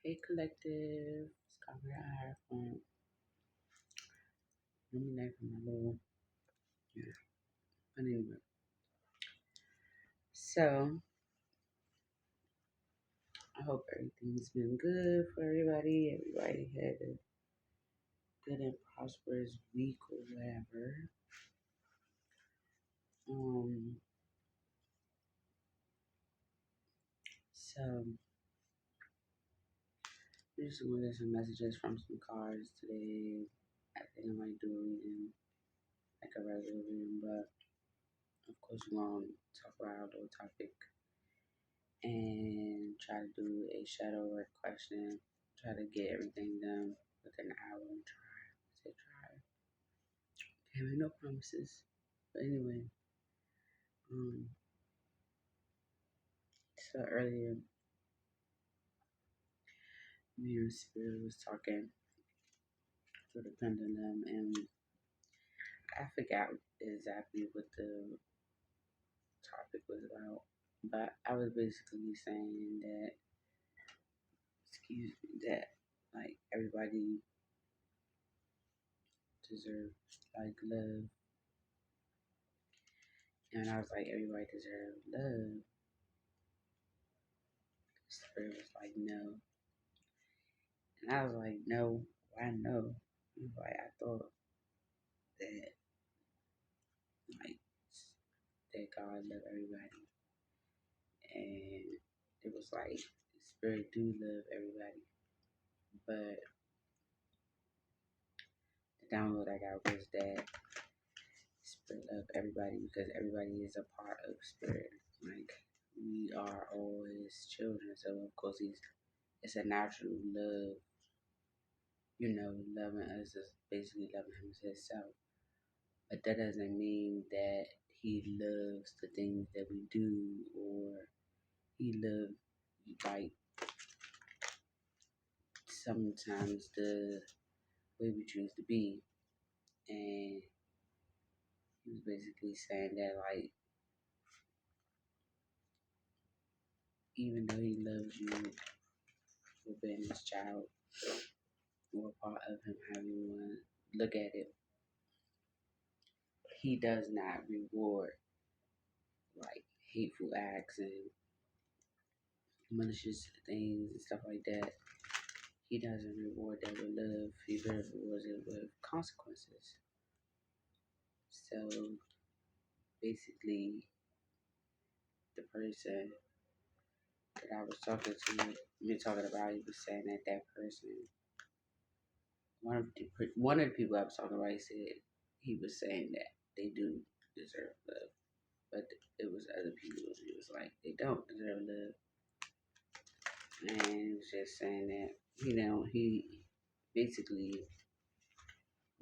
Hey collective, it's Karma.TheHierophant. Let me know from my little, yeah. But anyway, so I hope everything's been good for everybody. Everybody had a good and prosperous week or whatever. Um, so I just wanted some messages from some cards today. I think I might do a reading, like a regular reading, but of course we're gonna talk about our little topic and try to do a shadow work question. Try to get everything done within an hour and try. Say try. Can't make no promises. But anyway, um, so earlier me and Spirit was talking to the pendulum and I forgot exactly what the topic was about. But I was basically saying that excuse me, that like everybody deserves like love. And I was like, everybody deserves love. Spirit was like, no. And I was like, no, why no? He was like, I thought that like that God loved everybody. And it was like Spirit do love everybody. But the download I got was that Spirit love everybody because everybody is a part of Spirit. Like we are all his children. So of course it's a natural love, loving us is basically loving him as himself. But that doesn't mean that he loves the things that we do or he loves like sometimes the way we choose to be. And he was basically saying that like even though he loves you for being his child or part of him, however you want to look at it, he does not reward like hateful acts and malicious things and stuff like that. He doesn't reward that with love. He rewards it with consequences. So basically, the person that I was talking to, me talking about, he was saying that that person, one of the people I was talking about, he was saying that they do deserve love, but it was other people. He was like they don't deserve love, and he was just saying that he basically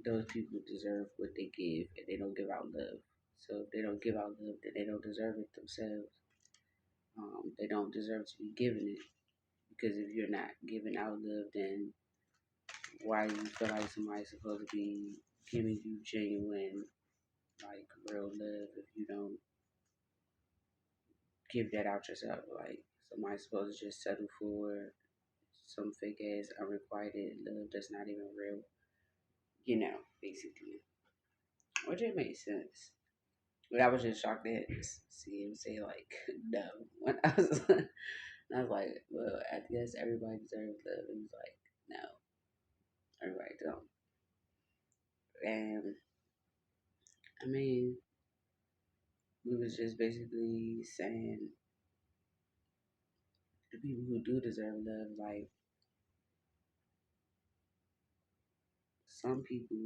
those people deserve what they give, and they don't give out love. So if they don't give out love, then they don't deserve it themselves. They don't deserve to be given it because if you're not giving out love, then why do you feel like somebody's supposed to be giving you genuine, like real love if you don't give that out yourself? Like somebody's supposed to just settle for some fake ass unrequited love that's not even real, basically. Which it makes sense. But I was just shocked to see him say like no. When I was like, well, I guess everybody deserves love. And he's like, no, everybody don't. And I mean, we was just basically saying the people who do deserve love, like some people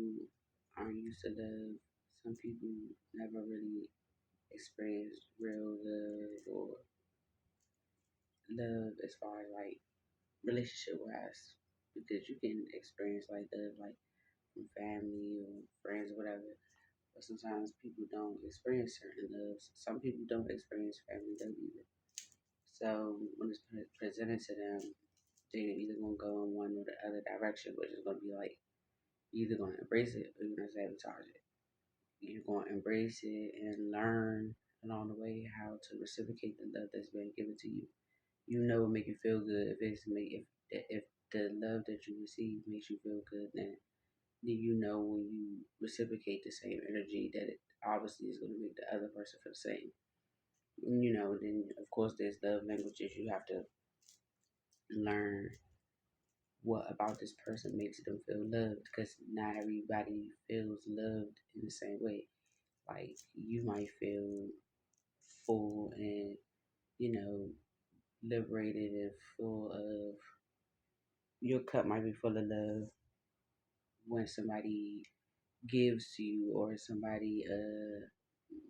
aren't used to love. Some people never really experienced real love or love as far as like relationship wise. Because you can experience like love like from family or friends or whatever. But sometimes people don't experience certain loves. Some people don't experience family love either. So when it's presented to them, they're either gonna go in one or the other direction, which is gonna be like you're either gonna embrace it or you're gonna sabotage it. You're gonna embrace it and learn along the way how to reciprocate the love that's been given to you. You know it make you feel good. If the love that you receive makes you feel good, then you know when you reciprocate the same energy that it obviously is going to make the other person feel the same. Then of course there's love languages. You have to learn what about this person makes them feel loved, because not everybody feels loved in the same way. Like you might feel full and you know liberated and full of, your cup might be full of love when somebody gives to you, or somebody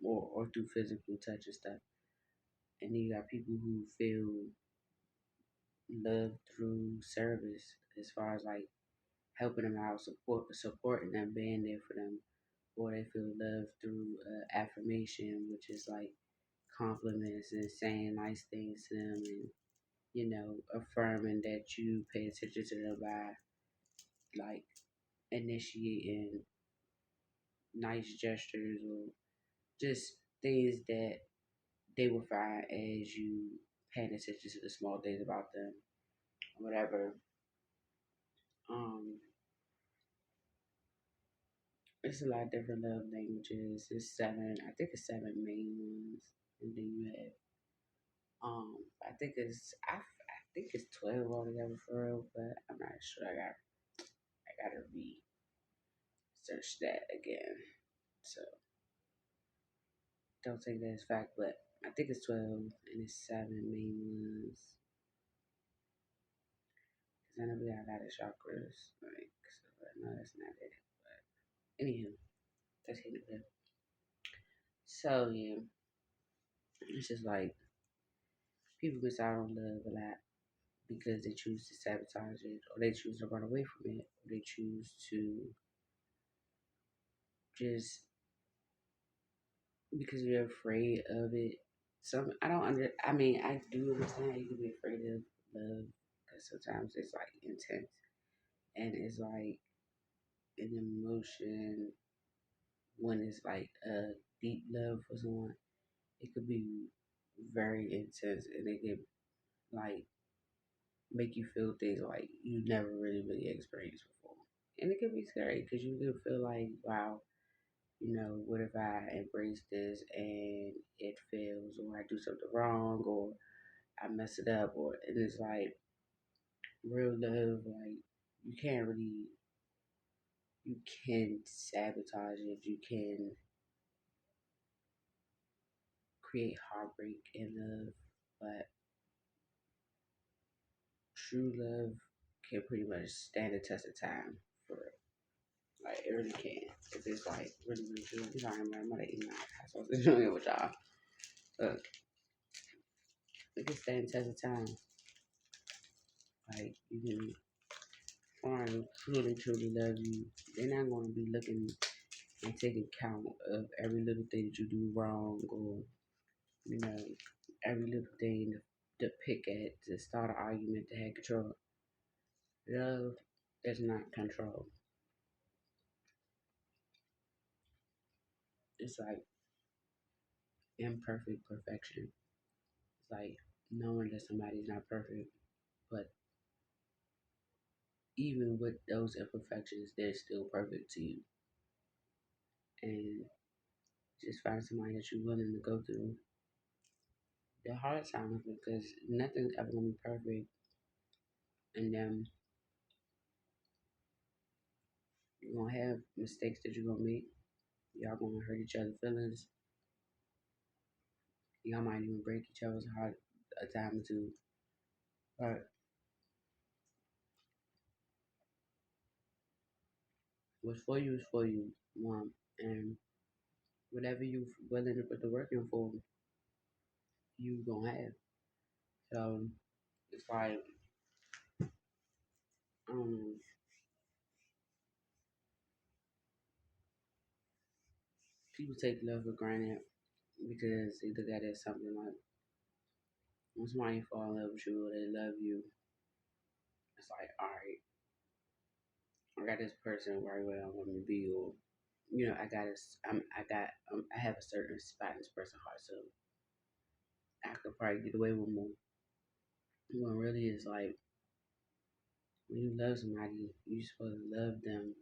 or through physical touch and stuff. And then you got people who feel love through service, as far as like helping them out, supporting them, being there for them. Or they feel love through affirmation, which is like compliments and saying nice things to them, and affirming that you pay attention to them by like initiating nice gestures, or just things that they will find as you paying attention to the small things about them, whatever. Um, it's a lot of different love languages. It's seven, I think it's seven main ones, and then you have I think it's 12 altogether for real, but I'm not sure. I gotta research that again. So don't take that as fact, but I think it's 12 and it's seven main ones. Cause I know we got a lot of chakras, like so. But no, that's not it. But anywho, that's it. So yeah, it's just like people miss out on love a lot because they choose to sabotage it, or they choose to run away from it, or they choose to just because you're afraid of it. Some I don't under. I mean, I do understand how you can be afraid of love, because sometimes it's like intense and it's like an emotion when it's like a deep love for someone. It could be very intense and it could like make you feel things like you never really experienced before. And it could be scary because you could feel like, wow, what if I embrace this and it fails, or I do something wrong, or I mess it up, or and it's like real love, like you can't really, you can sabotage it, you can create heartbreak in love, but true love can pretty much stand the test of time for real. Like it really can. If it's like really true, I'm gonna eat my ass off this joint with y'all. Look, it can stand the test of time. Like you can find truly love you. They're not gonna be looking and taking count of every little thing that you do wrong, or you know, every little thing to pick at, to start an argument, to have control. Love is not control. It's like imperfect perfection. It's like knowing that somebody's not perfect, but even with those imperfections, they're still perfect to you. And just find somebody that you're willing to go through the hard times, because nothing's ever gonna be perfect. And you're gonna have mistakes that you're gonna make. Y'all gonna hurt each other's feelings. Y'all might even break each other's heart a time or two. But what's for you is for you, mom. And whatever you willing to put the work in for, you gonna have. So it's like I don't know. People take love for granted because they look at it as something like when somebody fall in love with you or they love you, it's like, all right, I got this person right where I want to be, or I got this, I have a certain spot in this person's heart, so I could probably get away with more. When really is like when you love somebody, you're supposed to love them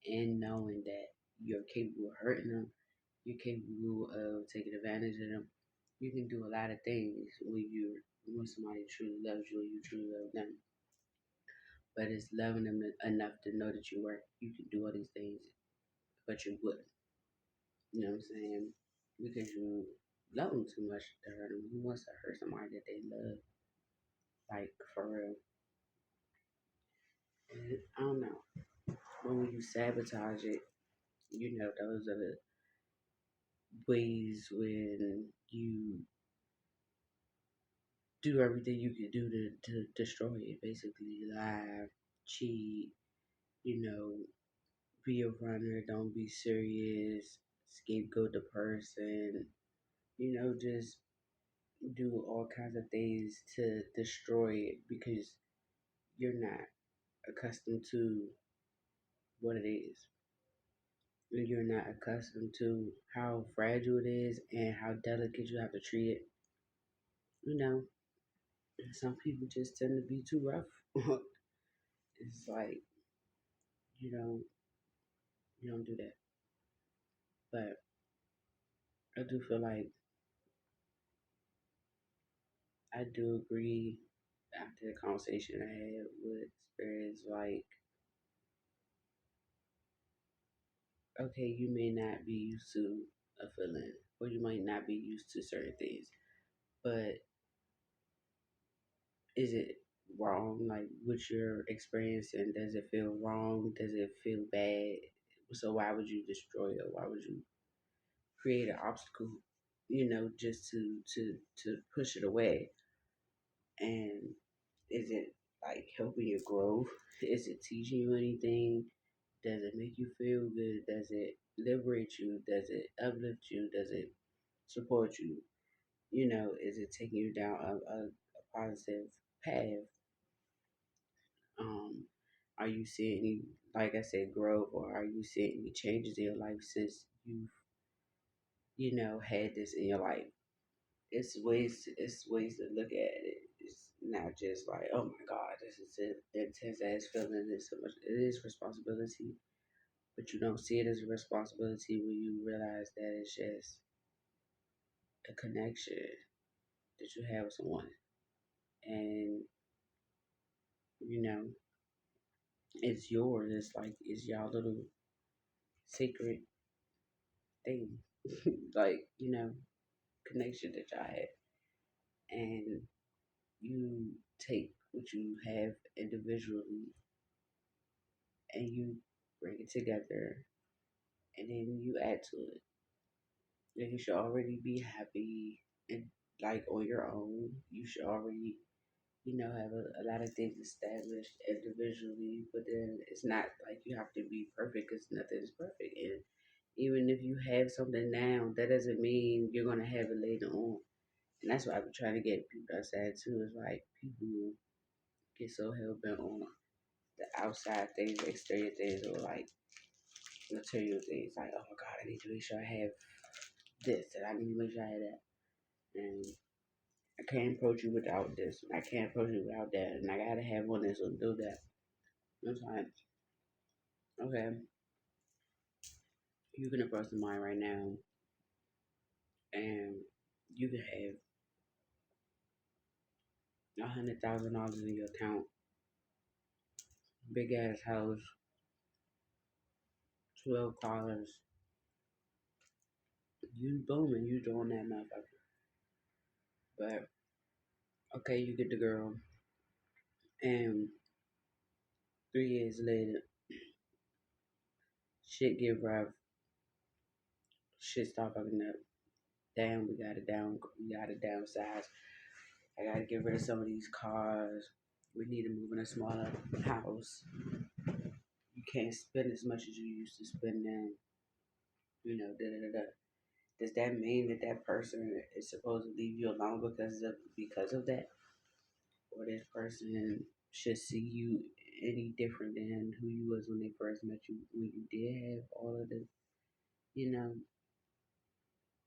and knowing that you're capable of hurting them, you're capable of taking advantage of them. You can do a lot of things when somebody truly loves you and you truly love them. But it's loving them enough to know that you can do all these things, but you wouldn't. You know what I'm saying? Because you love them too much to hurt them. Who wants to hurt somebody that they love? Like for real. And I don't know. But when you sabotage it, those are the ways when you do everything you can do to destroy it. Basically, lie, cheat, you know, be a runner, don't be serious, scapegoat the person, just do all kinds of things to destroy it because you're not accustomed to what it is. You're not accustomed to how fragile it is and how delicate you have to treat it. You know, some people just tend to be too rough. It's like you don't you don't do that. But I do feel like I do agree after the conversation I had with spirits, like, okay, you may not be used to a feeling or you might not be used to certain things, but is it wrong? Like what you're experiencing, does it feel wrong? Does it feel bad? So why would you destroy it? Why would you create an obstacle, just to push it away? And is it like helping your growth? Is it teaching you anything? Does it make you feel good? Does it liberate you? Does it uplift you? Does it support you? Is it taking you down a positive path? Um, are you seeing any, like I said, growth, or are you seeing any changes in your life since you've had this in your life? It's ways to look at it. It's not just like, oh my God, this is an intense ass feeling. It's so much. It is responsibility, but you don't see it as a responsibility when you realize that it's just a connection that you have with someone, and you know it's yours. It's like it's y'all little secret thing, like connection that y'all have, and you take what you have individually and you bring it together and then you add to it. Like you should already be happy and like on your own. You should already, have a lot of things established individually, but then it's not like you have to be perfect because nothing is perfect. And even if you have something now, that doesn't mean you're gonna have it later on. And that's what I've been trying to get people outside too. Is like people get so hell bent on the outside things, exterior things, or like material things. Like, oh my God, I need to make sure I have this, and I need to make sure I have that. And I can't approach you without this. I can't approach you without that. And I gotta have one that's gonna do that. It's like, okay, you can approach somebody right now, and you can have $100,000 in your account, big ass house, 12 cars. You booming, you doing that motherfucker. But okay, you get the girl, and 3 years later, shit get rough. Shit start fucking up. Damn, we gotta downsize. I gotta get rid of some of these cars. We need to move in a smaller house. You can't spend as much as you used to spend then. Da da da da. Does that mean that that person is supposed to leave you alone because of that, or this person should see you any different than who you was when they first met you, when you did have all of the, you know,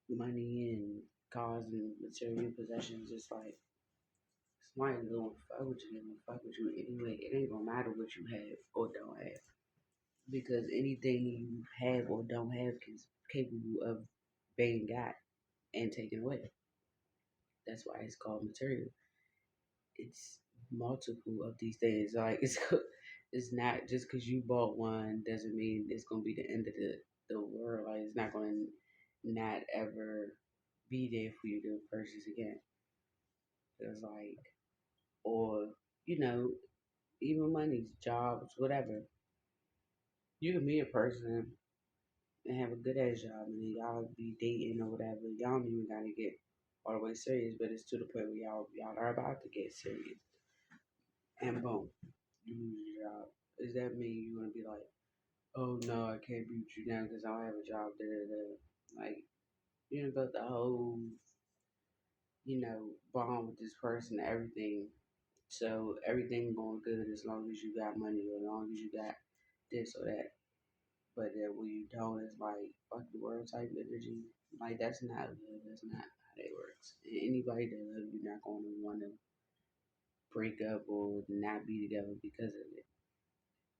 money and cars and material possessions? It's like Somebody gonna fuck with you, they gonna fuck with you anyway. It ain't gonna matter what you have or don't have. Because anything you have or don't have is capable of being got and taken away. That's why it's called material. It's multiple of these things. Like it's not just because you bought one doesn't mean it's gonna be the end of the world. Like it's not gonna not ever be there for you to purchase again. It's like or you know even money, jobs, whatever. You can be a person and have a good ass job and then y'all be dating or whatever. Y'all don't even gotta get all the way serious, but it's to the point where y'all are about to get serious. And boom, you lose your job. Does that mean you're gonna be like, oh no, I can't be with you now because I don't have a job? Da, da, da. Like you know, got the whole bond with this person, everything. So everything going good as long as you got money or as long as you got this or that. But then when you don't, it's like fuck the world type energy. Like that's not good. That's not how that works. And anybody that loves you not going to want to break up or not be together because of it.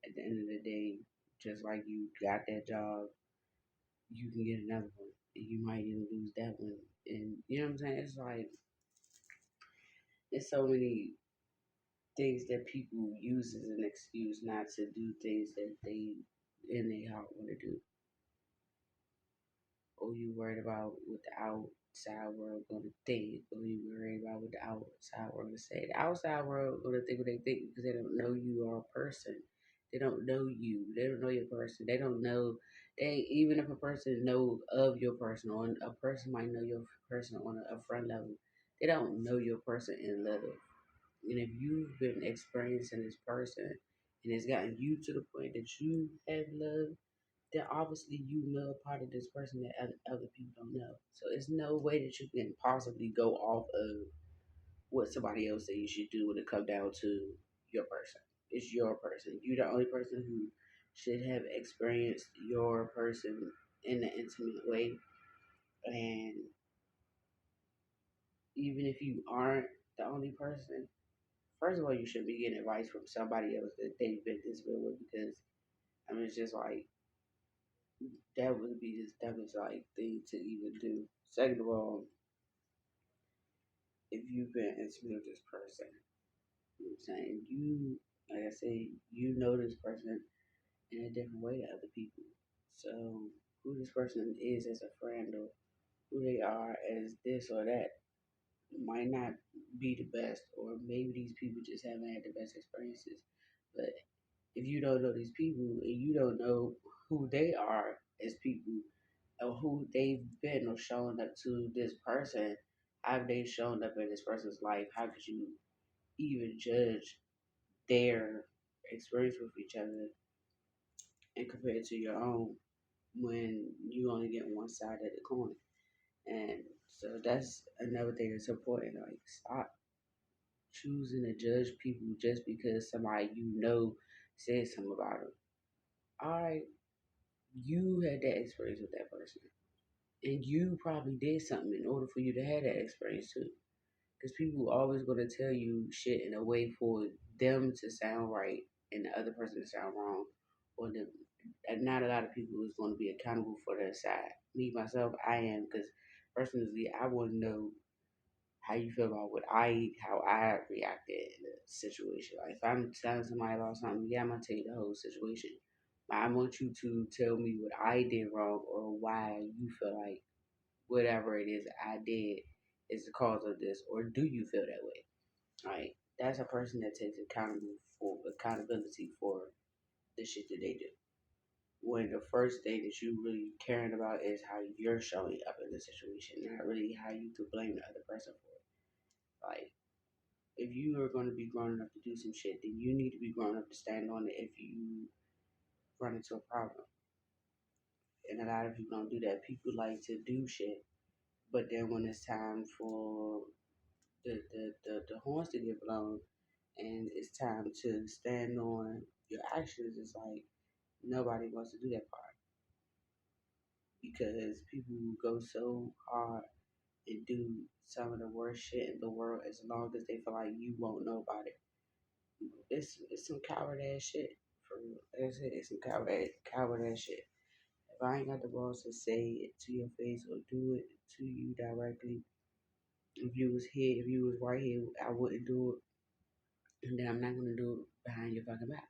At the end of the day, just like you got that job, you can get another one, and you might even lose that one. And you know what I'm saying? It's like there's so many things that people use as an excuse not to do things that they in their heart want to do. Or you worried about what the outside world gonna think, or you worried about what the outside world gonna say. The outside world gonna think what they think because they don't know you are a person. They don't know you. They don't know your person. They don't know. They even if a person know of your person, or a person might know your person on a friend level, they don't know your person in love. And if you've been experiencing this person, and it's gotten you to the point that you have love then obviously you know a part of this person that other people don't know. So it's no way that you can possibly go off of what somebody else said you should do when it comes down to your person. It's your person. You're the only person who should have experienced your person in an intimate way. And even if you aren't the only person, first of all, you should be getting advice from somebody else that they've been this way with because I mean, it's just like that would be the dumbest like thing to even do. Second of all, if you've been intimate with this person, you know what I'm saying? Like I say, you know this person in a different way to other people. So who this person is as a friend or who they are as this or that might not be the best, or maybe these people just haven't had the best experiences. But if you don't know these people and you don't know who they are as people or who they've been or shown up to this person, how they shown up in this person's life, how could you even judge their experience with each other and compare it to your own when you only get one side of the coin? And so that's another thing that's important. Like stop choosing to judge people just because somebody you know said something about them. All right, you had that experience with that person, and you probably did something in order for you to have that experience too. Because people always going to tell you shit in a way for them to sound right and the other person to sound wrong, or the and not a lot of people is going to be accountable for their side. Me myself, I am because personally, I want to know how you feel about how I reacted in the situation. Like if I'm telling somebody about something, yeah, I'm gonna tell you the whole situation. But I want you to tell me what I did wrong or why you feel like whatever it is I did is the cause of this, or do you feel that way? Like that's a person that takes accountability for the shit that they do. When the first thing that you really caring about is how you're showing up in the situation, not really how you could blame the other person for it. Like if you are going to be grown enough to do some shit, then you need to be grown up to stand on it if you run into a problem. And a lot of people don't do that. People like to do shit, but then when it's time for the horns to get blown and it's time to stand on your actions, it's like nobody wants to do that part because people go so hard and do some of the worst shit in the world as long as they feel like you won't know about it. It's some coward ass shit. For real. That's it. It's some coward ass shit. If I ain't got the balls to say it to your face or do it to you directly, if you was right here, I wouldn't do it, and then I'm not gonna do it behind your fucking back.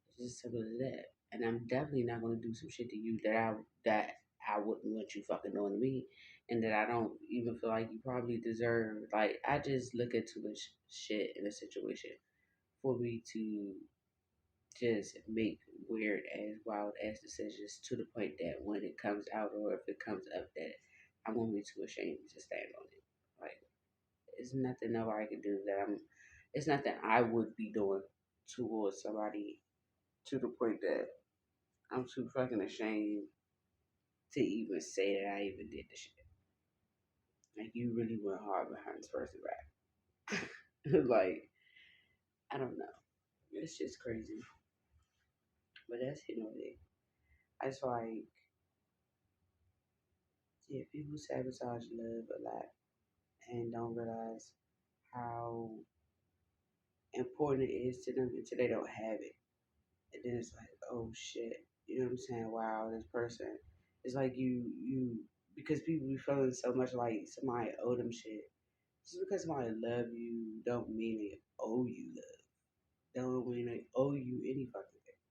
It's just simple as that. And I'm definitely not gonna do some shit to you that I wouldn't want you fucking doing to me, and that I don't even feel like you probably deserve. Like I just look at too much shit in a situation for me to just make weird as wild ass decisions to the point that when it comes out or if it comes up that I'm gonna be too ashamed to stand on it. Like it's nothing nobody can do that I'm. It's nothing I would be doing towards somebody to the point that I'm too fucking ashamed to even say that I even did the shit. Like you really went hard behind this person's back. Like I don't know. It's just crazy. But that's it. I just like yeah, people sabotage love a lot and don't realize how important it is to them until they don't have it. And then it's like, oh shit. You know what I'm saying? Wow, this person. It's like you because people be feeling so much like somebody owe them shit. Just because somebody love you don't mean they owe you love. Don't mean they owe you any fucking thing.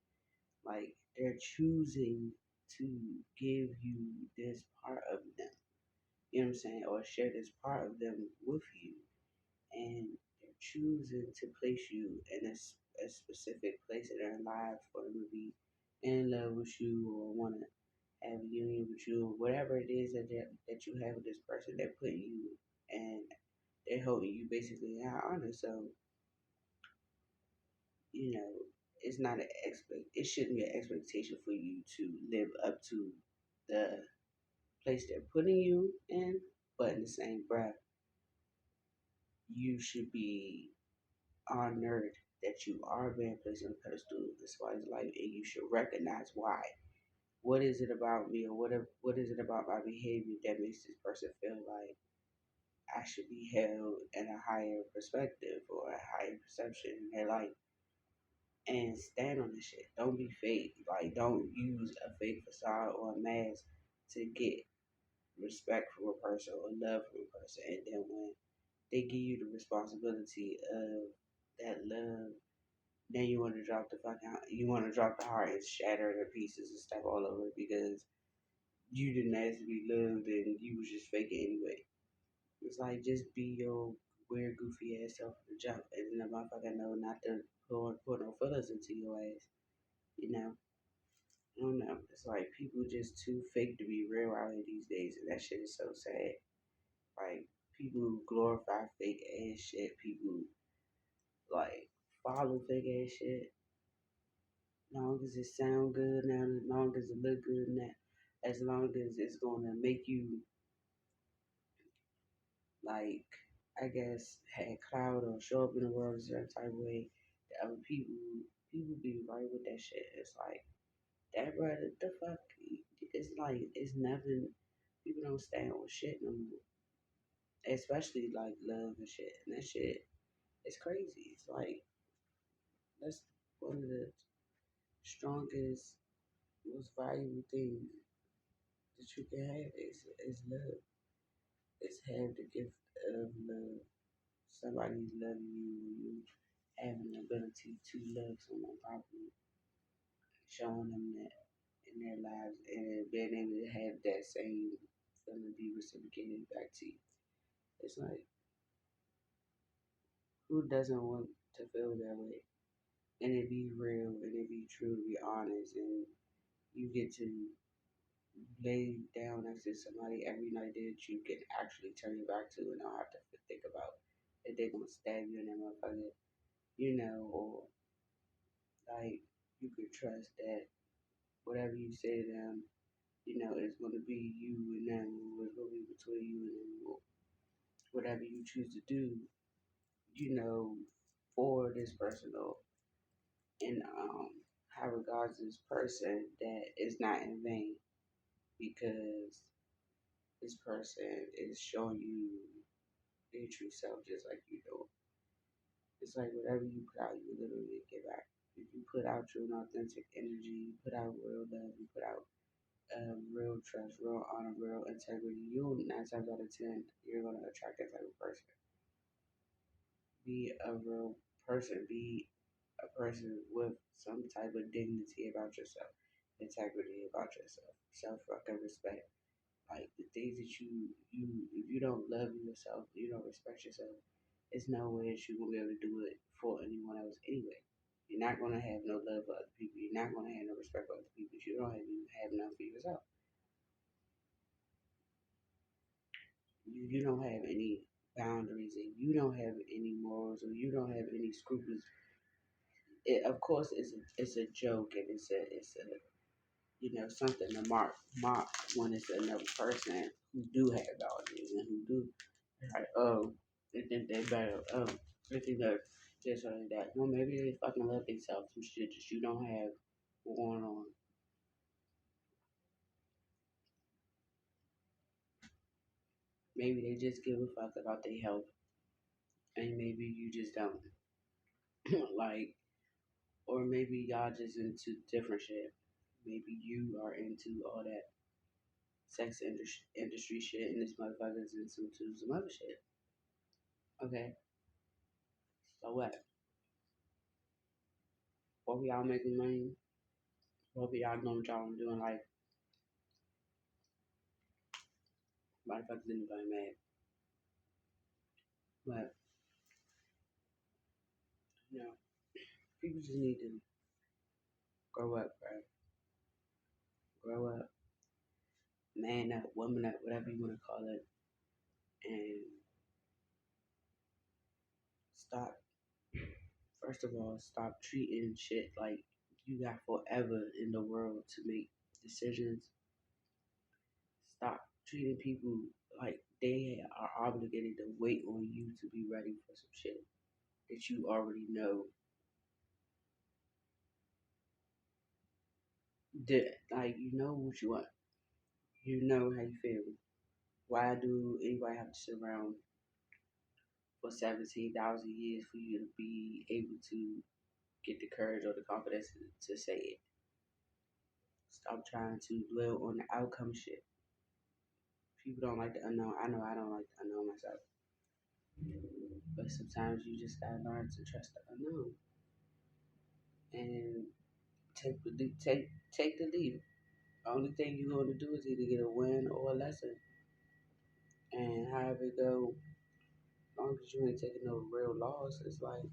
Like they're choosing to give you this part of them. You know what I'm saying? Or share this part of them with you. And they're choosing to place you in a specific place in their lives for them to be in love with you or want to have a union with you, whatever it is that you have with this person, they're putting you and they're holding you basically in high honor. So, you know, it's not an it shouldn't be an expectation for you to live up to the place they're putting you in, but in the same breath, you should be honored that you are being placed on a pedestal in somebody's life, and you should recognize why. What is it about me, or what is it about my behavior that makes this person feel like I should be held in a higher perspective or a higher perception in their life? And stand on this shit. Don't be fake. Like, don't use a fake facade or a mask to get respect from a person or love from a person, and then when they give you the responsibility of that love, then you want to drop the fuck out. You want to drop the heart and shatter it in pieces and stuff all over it because you didn't ask to be loved and you was just faking anyway. It's like just be your weird, goofy ass self from the jump, and then the motherfucker know not to put no fillers into your ass. You know, I don't know. It's like people just too fake to be real out here these days, and that shit is so sad. Like people glorify fake ass shit. People like follow fake ass shit. As long as it sound good now, as long as it look good now, as long as it's gonna make you like I guess have clout or show up in the world a certain type of way, the other people be right with that shit. It's like that brother the fuck it's like it's nothing people don't stand with shit no more. Especially like love and shit. And that shit is crazy. It's like that's one of the strongest, most valuable things that you can have is love. It's have the gift of love. Somebody loving you, you having the ability to love someone properly, showing them that in their lives, and being able to have that same feeling be reciprocated back to you. It's like who doesn't want to feel that way? And it be real, and it be true, be honest, and you get to lay down next to somebody every night that you can actually turn your back to and don't have to think about that they're gonna stab you in that motherfucker, you know, or like you could trust that whatever you say to them, you know, it's gonna be you and them, or it's gonna be between you and them, or whatever you choose to do, you know, for this person or and how regards this person that is not in vain because this person is showing you their true self just like you do. It's like whatever you put out, you literally get back. If you put out true and authentic energy, you put out real love, you put out real trust, real honor, real integrity, you 9 times out of 10, you're gonna attract that type of person. Be a real person. Be a person with some type of dignity about yourself, integrity about yourself, self fucking respect. Like the things that if you don't love yourself, you don't respect yourself, it's no way that you're gonna be able to do it for anyone else anyway. You're not gonna have no love for other people. You're not gonna have no respect for other people. You don't have none for yourself. You don't have any boundaries, and you don't have any morals, or you don't have any scruples. Of course, it's a joke, and it's a something to mock when it's another person who do have boundaries and who do like they think they better they think they're this or that. Well, maybe they fucking love themselves some shit that you don't have going on. Maybe they just give a fuck about their health, and maybe you just don't. Like, or maybe y'all just into different shit. Maybe you are into all that industry shit, and this motherfucker's into some other shit. Okay, so what? Both of y'all making money. Both of y'all know what y'all doing. Like, why the fuck is anybody mad? But you know, people just need to grow up, bro. Grow up, man up, woman up, whatever you want to call it, and stop. First of all, stop treating shit like you got forever in the world to make decisions. Stop treating people like they are obligated to wait on you to be ready for some shit that you already know. Like you know what you want. You know how you feel. Why do anybody have to sit around for 17,000 years for you to be able to get the courage or the confidence to say it? Stop trying to dwell on the outcome shit. People don't like the unknown. I know I don't like the unknown myself. But sometimes you just gotta learn to trust the unknown and take the leap. The only thing you're going to do is either get a win or a lesson. And however it go, as long as you ain't taking no real loss, it's like,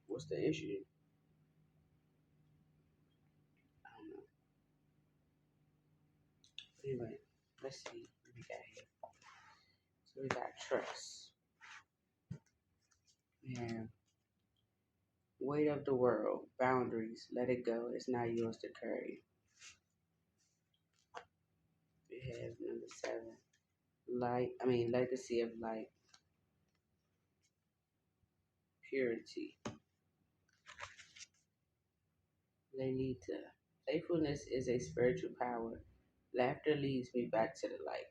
what's the issue? I don't know. But anyway, let's see what we got here. So we got trust. Yeah. Weight of the world. Boundaries. Let it go. It's not yours to carry. We have number 7. Legacy of light. Purity. Lenita. Playfulness is a spiritual power. Laughter leads me back to the light.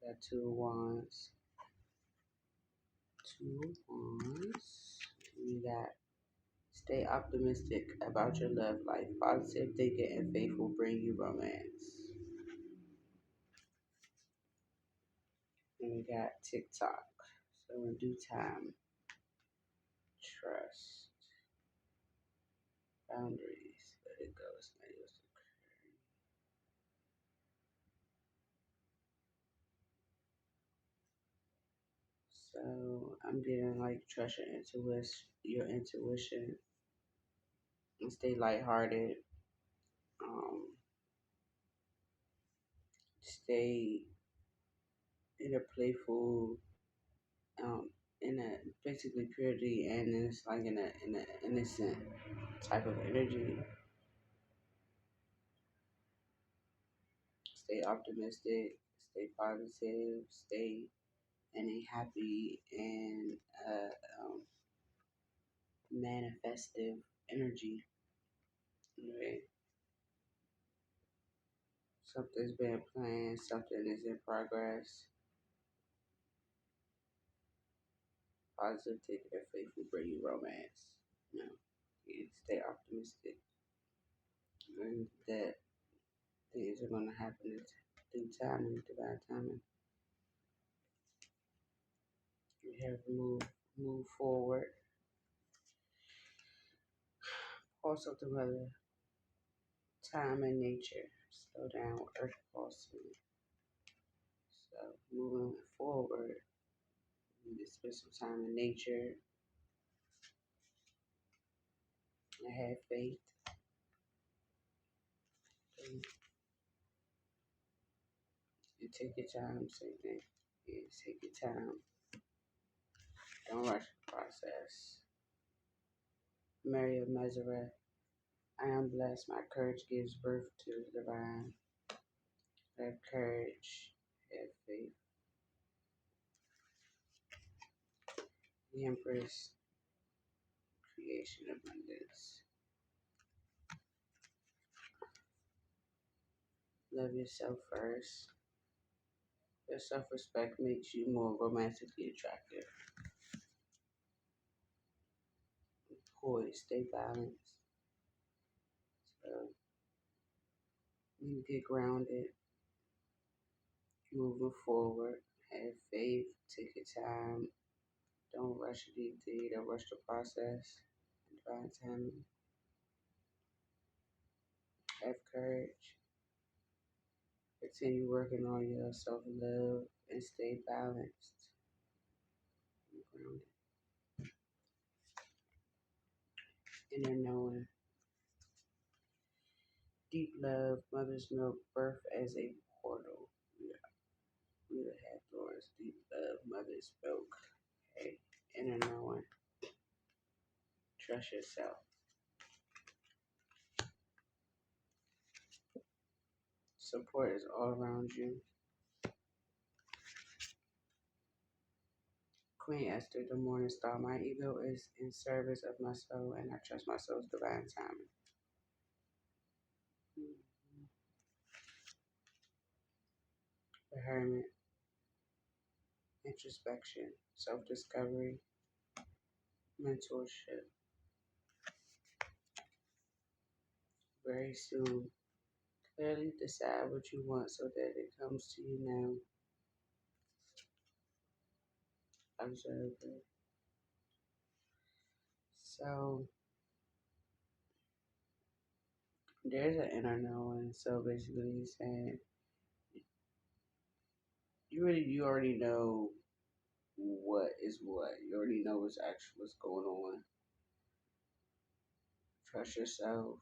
Got 2 of wands. 2 of wands. We got stay optimistic about your love life. Positive thinking and faith will bring you romance. And we got TikTok. So in due time, trust. Boundaries. Let it go. It's not yours to carry. So I'm getting like trust your intuition, and stay lighthearted. Um, stay in a playful, um, in a basically purity, and it's like in a innocent type of energy. Stay optimistic, stay positive, stay in a happy and manifestive energy. Right? Something's been planned, something is in progress. Positive thinking and faith will bring you romance. You know, and stay optimistic. And that things are going to happen in due time and divine timing. You have to move forward. Also, the weather, time and nature. Slow down with earth pulsing. So, moving forward, you need to spend some time in nature and have faith. And take your time, same thing. Yeah, take your time. Don't rush the process. Mary of Nazareth. I am blessed. My courage gives birth to the divine. Have courage. Have faith. The Empress. Creation abundance. Love yourself first. Your self-respect makes you more romantically attractive. Poise. Stay balanced. So you get grounded. Moving forward. Have faith. Take your time. Don't rush anything. Don't rush the process. Divine timing. Have courage. Continue working on your self-love and stay balanced and grounded. Inner knowing. Deep love, mother's milk, birth as a portal. We would have doors. Deep love, mother's milk. Okay. Inner knowing. Trust yourself. Support is all around you. Queen Esther, the morning star. My ego is in service of my soul, and I trust my soul's divine timing. The hermit. Introspection, self-discovery, mentorship. Very soon. Clearly decide what you want so that it comes to you now. Observe it. So there's an inner knowing. So basically he's saying you already know what is what. You already know what's going on. Trust yourself.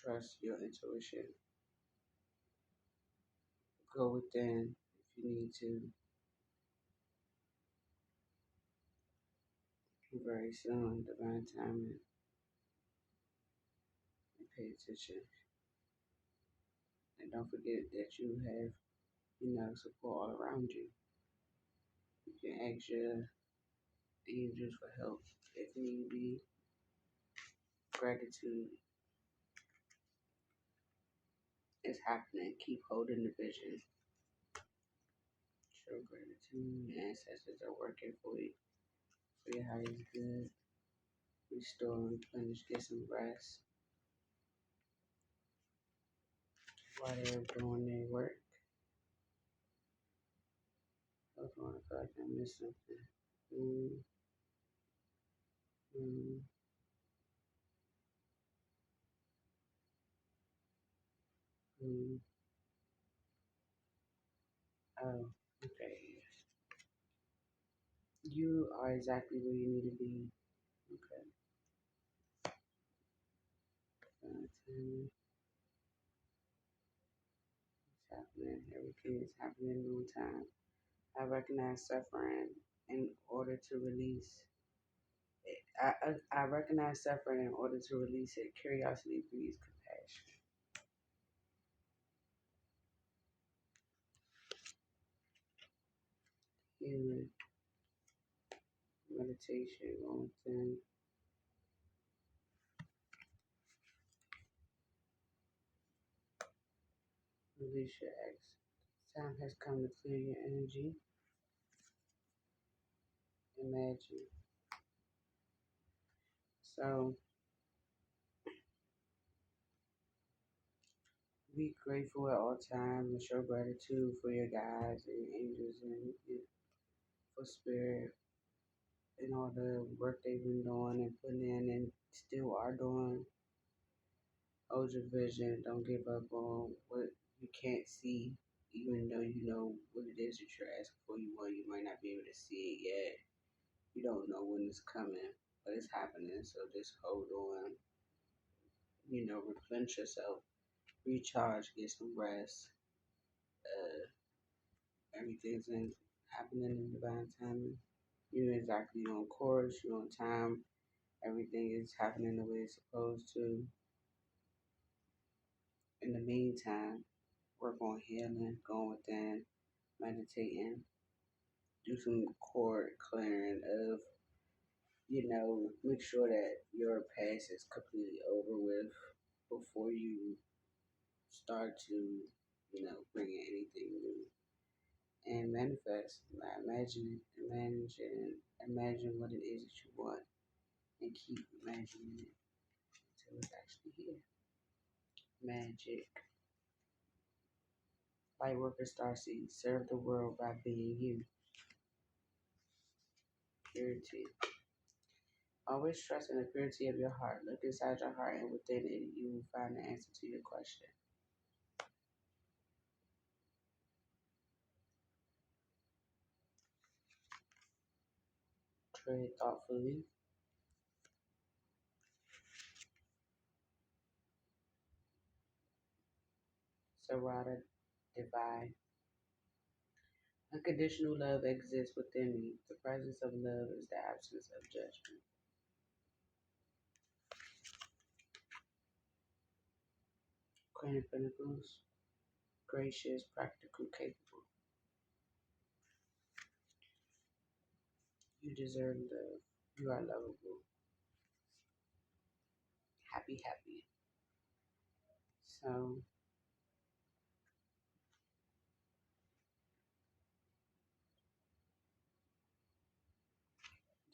Trust your intuition. Go within if you need to. Very soon, divine timing. And pay attention. And don't forget that you have, support all around you. You can ask your angels for help if need be. Gratitude is happening. Keep holding the vision. Show gratitude. Your ancestors are working for you. For your highest good. Restore, replenish, get some rest. While they're doing their work. Hold on, I feel like I missed something. Mm, mm, mm. Oh, okay. You are exactly where you need to be. Okay. It's happening. Everything is happening in real time. I recognize suffering in order to release it. I recognize suffering in order to release it. Curiosity breeds compassion. Healing, meditation, going within. Release your ex. Time has come to clear your energy. Imagine. So be grateful at all times and show gratitude for your guides and angels and for spirit and all the work they've been doing and putting in and still are doing. Hold your vision. Don't give up on what you can't see, even though you know what it is that you're asking for. You might not be able to see it yet. You don't know when it's coming, but it's happening. So just hold on. Replenish yourself, recharge, get some rest. Everything's happening in divine timing. You're exactly on course. You're on time. Everything is happening the way it's supposed to. In the meantime, work on healing, going within, meditating, do some core clearing of, make sure that your past is completely over with before you start to, bring in anything new. And manifest, imagine what it is that you want, and keep imagining it until it's actually here. Magic. Lightworker Starseed, serve the world by being you. Purity. Always trust in the purity of your heart. Look inside your heart, and within it, you will find the answer to your question. Tread thoughtfully. Sarada Divine. Unconditional love exists within me. The presence of love is the absence of judgment. Queen of Pentacles. Gracious, practical, capable. You deserve love. You are lovable. Happy, happy. So,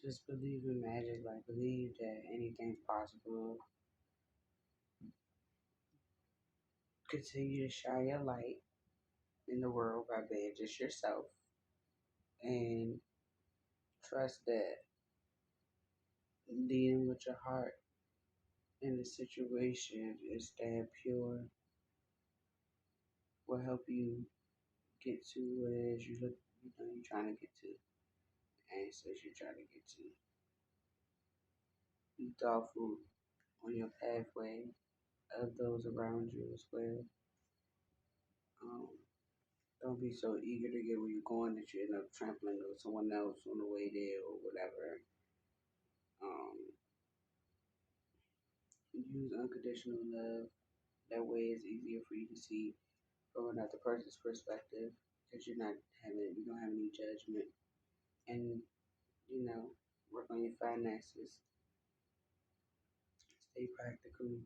just believe in magic. Like, believe that anything's possible. Continue to shine your light in the world by being just yourself. And trust that dealing with your heart in the situation and staying pure will help you get to what it is you're trying to get to. Answers you're trying to get to. Be thoughtful on your pathway of those around you as well. Um, don't be so eager to get where you're going that you end up trampling on someone else on the way there or whatever. Um, use unconditional love. That way it's easier for you to see from another person's perspective because you don't have any judgment. And, work on your finances. Stay practical.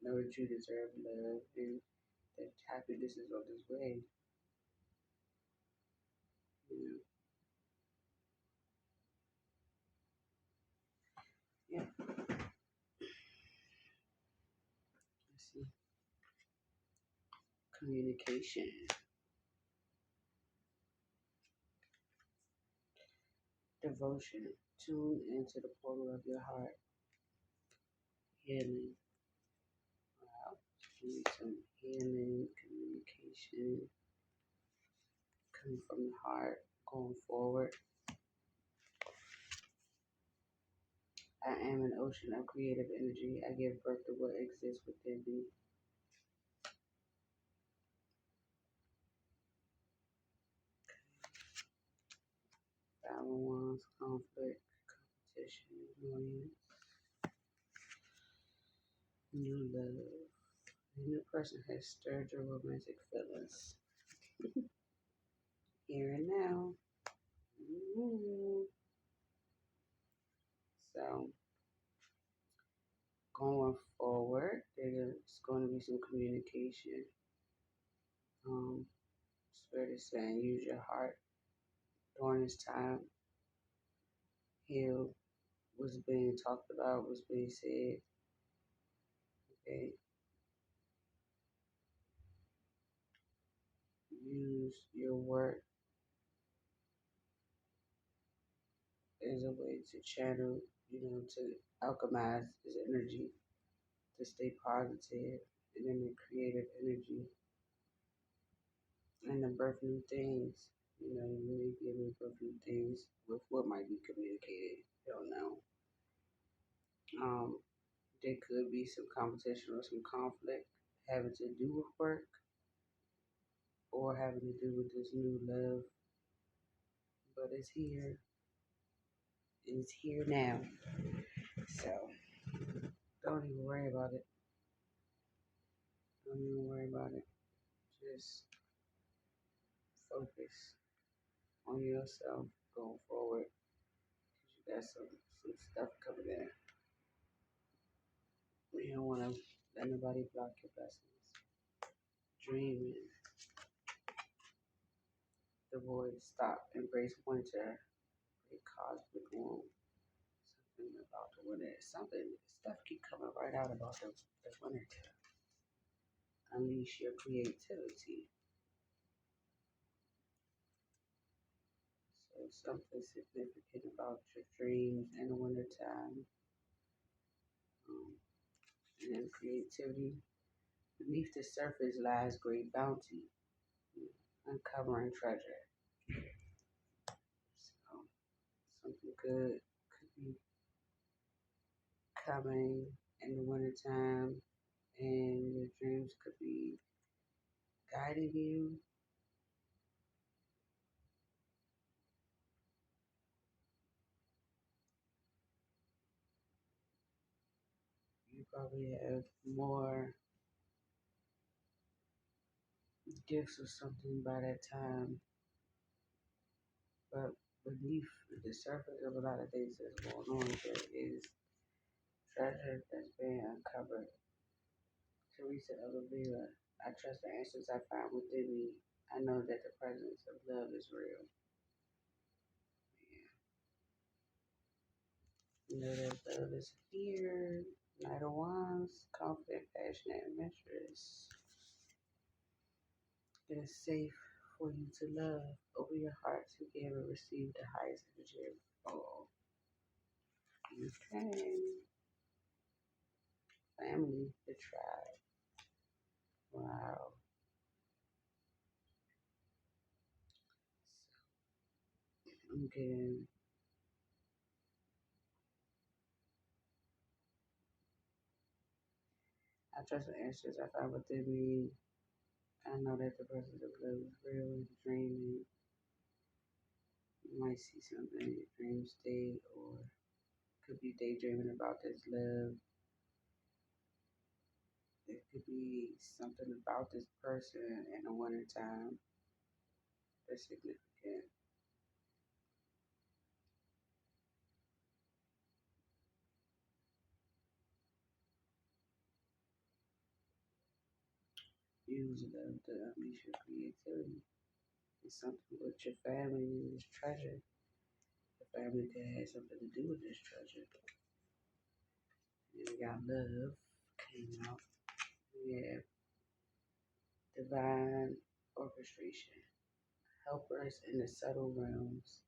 Know that you deserve love and that happiness is on its way. You know. Yeah. Let's see. Communication. Devotion. Tune into the portal of your heart. Healing. Wow. Need some healing, communication, coming from the heart, going forward. I am an ocean of creative energy. I give birth to what exists within me. Balance, conflict, competition, annoyance, new love. The new person has stirred your romantic feelings. Here and now. Ooh. So, going forward, there's going to be some communication. Spirit is saying use your heart during this time. Heal what's being talked about, what's being said. Okay. Use your work as a way to channel, to alchemize this energy, to stay positive and in the creative energy and to birth new things. You may be able to birth new things with what might be communicated. I don't know. There could be some competition or some conflict having to do with work or having to do with this new love, but it's here. It's here now. So don't even worry about it. Don't even worry about it. Just focus on yourself going forward. You got some stuff coming in. You don't want to let nobody block your blessings. Dreaming. The void stop. Embrace winter. A cosmic womb. Something about the winter. Stuff keep coming right out about the winter time. Unleash your creativity. So something significant about your dreams in the winter time. And then creativity. Beneath the surface lies great bounty. Uncovering treasure. So something good could be coming in the wintertime, and your dreams could be guiding you. You probably have more gifts or something by that time, but beneath the surface of a lot of things that's going on, there is treasure that's being uncovered. Teresa Olivera, I trust the answers I find within me. I know that the presence of love is real. You know that love is here. Knight of Wands, confident, passionate, adventurous. It is safe for you to love. Open your heart to give and receive the highest energy of all. Okay. Family, the tribe. Wow. I'm getting, I trust the answers I find within me. I know that the presence of love is real. Dreaming. You might see something in your dream state, or could be daydreaming about this love. It could be something about this person in the wintertime that's significant. Use love to unleash your creativity. It's something with your family and this treasure. The family could have something to do with this treasure. And we got love came out. We have divine orchestration. Helpers in the subtle realms.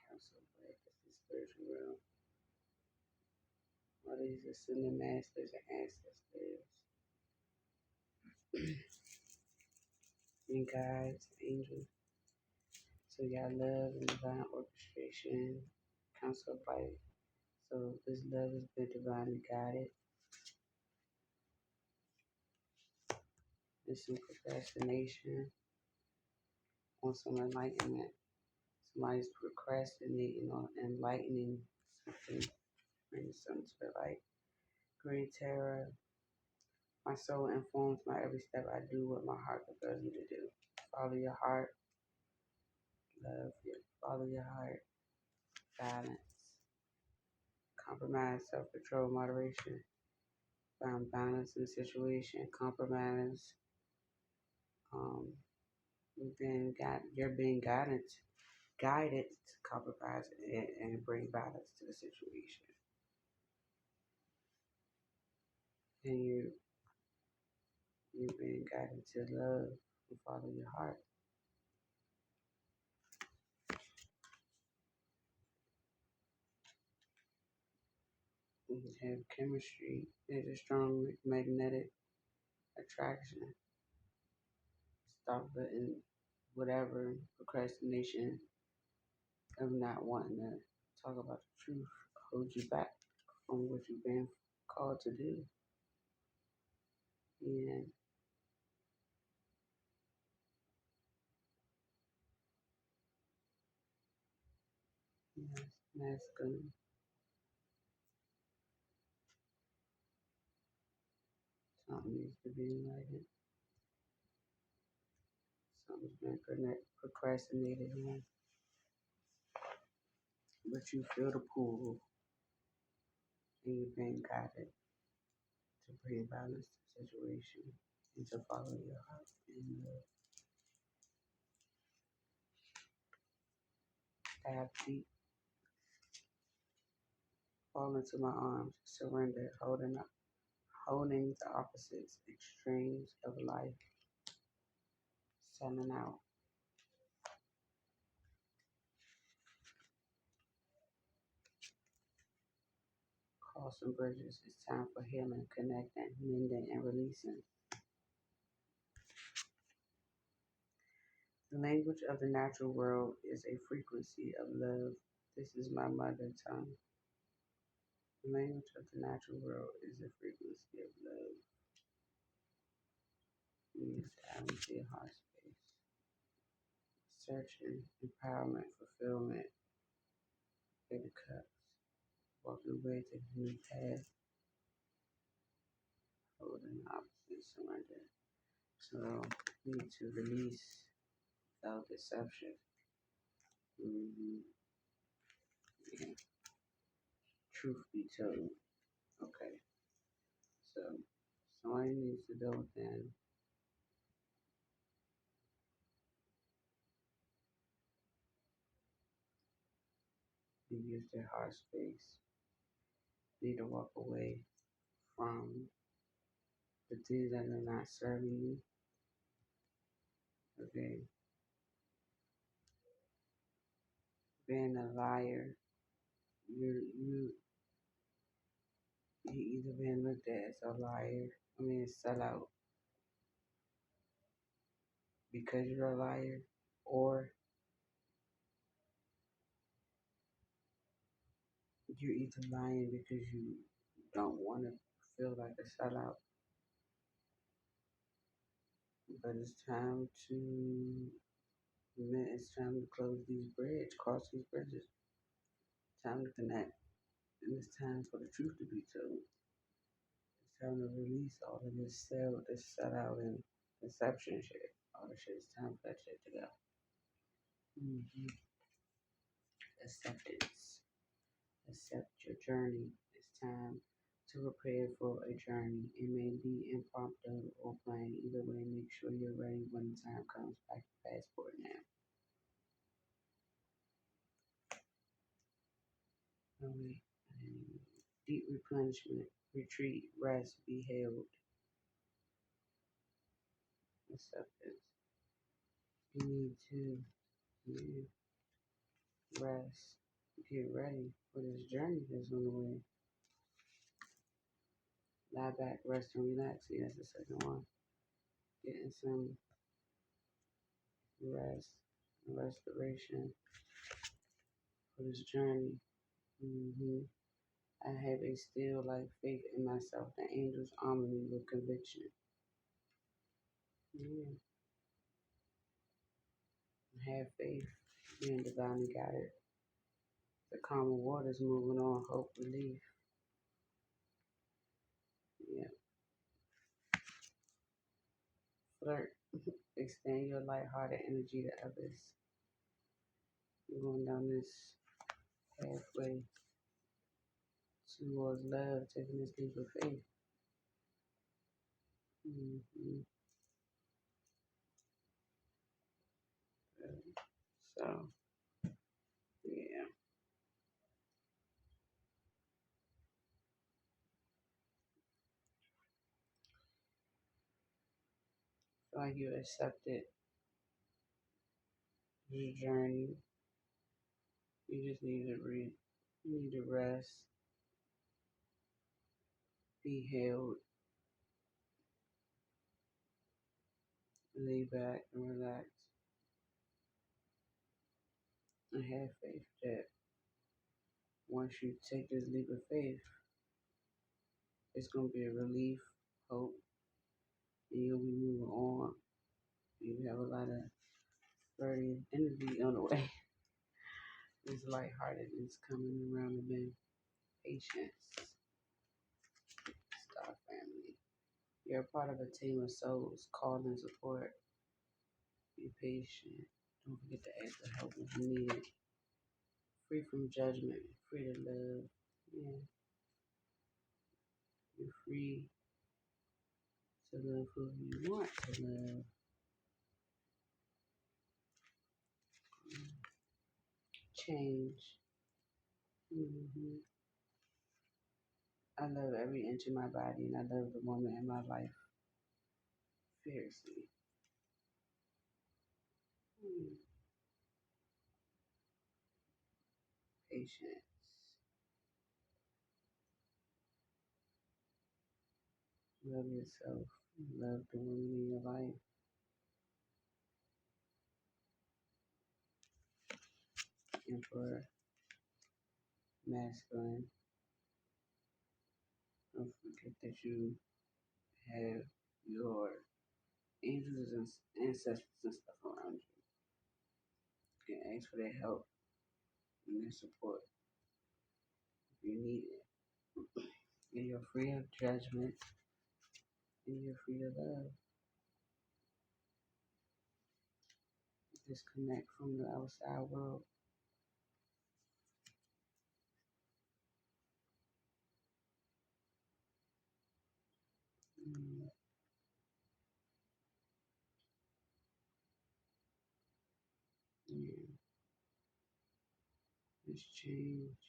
Council Black is the spiritual realm. All these ascended masters and ancestors. And guides, angels. So you got love and divine orchestration. Council of Life. So this love has been divinely guided. There's some procrastination on some enlightenment. Somebody's procrastinating on enlightening something, bringing something to the light. Green Terror. My soul informs my every step I do what my heart compels me to do. Follow your heart. Love. Follow your heart. Balance. Compromise. Self-control. Moderation. Find balance in the situation. Compromise. You're being guided to compromise and bring balance to the situation, and you're being guided to love and follow your heart. You have chemistry. There's a strong magnetic attraction. Stop letting whatever procrastination of not wanting to talk about the truth hold you back from what you've been called to do. And yes, masculine. Something needs to be enlightened. Something's been procrastinated on. But you feel the pull and you've been guided to bring balance to the situation and to follow your heart and dive deep, fall into my arms, surrender, holding the opposites, extremes of life, sending out, crossing bridges. It's time for healing, connecting, mending, and releasing. The language of the natural world is a frequency of love. This is my mother tongue. The language of the natural world is a frequency of love. We establish a heart space. Searching, empowerment, fulfillment, in the cups. Walking away to the new path, holding opposite, surrender. So, need to release without deception. Mm-hmm. Yeah. Truth be told. Okay. So, somebody needs to go within, use their heart space. Need to walk away from the things that are not serving you. Okay. Being a liar, you either being looked at as a liar, a sellout because you're a liar, or you're either lying because you don't want to feel like a sellout, but it's time to cross these bridges, time to connect, and it's time for the truth to be told. It's time to release all of this sellout and deception shit. All the shit, it's time for that shit to go. Mm-hmm. Acceptance. Accept your journey. It's time to prepare for a journey. It may be impromptu or planned. Either way, make sure you're ready when the time comes. Pack your passport now. Okay. Deep replenishment. Retreat. Rest. Be held. Acceptance. You need to rest. Get ready for this journey that's on the way. Lie back, rest, and relax. See, that's the second one. Getting some rest and restoration for this journey. Mm-hmm. I have a still like faith in myself. The angels armor me with conviction. Yeah. Have faith, being divinely guided. The calmer waters moving on, hope, relief. Yeah. Flirt. Extend your lighthearted energy to others. You're going down this pathway towards love, taking this leap of faith. Mm-hmm. So, yeah. Feel like you accepted the journey. You just need to read. You need to rest, be held, lay back and relax, and have faith that once you take this leap of faith, it's gonna be a relief, hope, and you'll be moving on. You have a lot of burning energy on the way. This lightheartedness coming around the bend. Patience. Star family. You're a part of a team of souls called and support. Be patient. Don't forget to ask for help if you need it. Free from judgment. Free to love. Yeah. You're free to love who you want to love. Change. I love every inch of my body and I love the woman in my life fiercely. Mm. Patience. Love yourself. Love the woman in your life. Emperor. Masculine. Don't forget that you have your angels and ancestors and stuff around you. You can ask for their help and their support if you need it. And you're free of judgment and you're free to love. Disconnect from the outside world. Mm, yeah. Just change.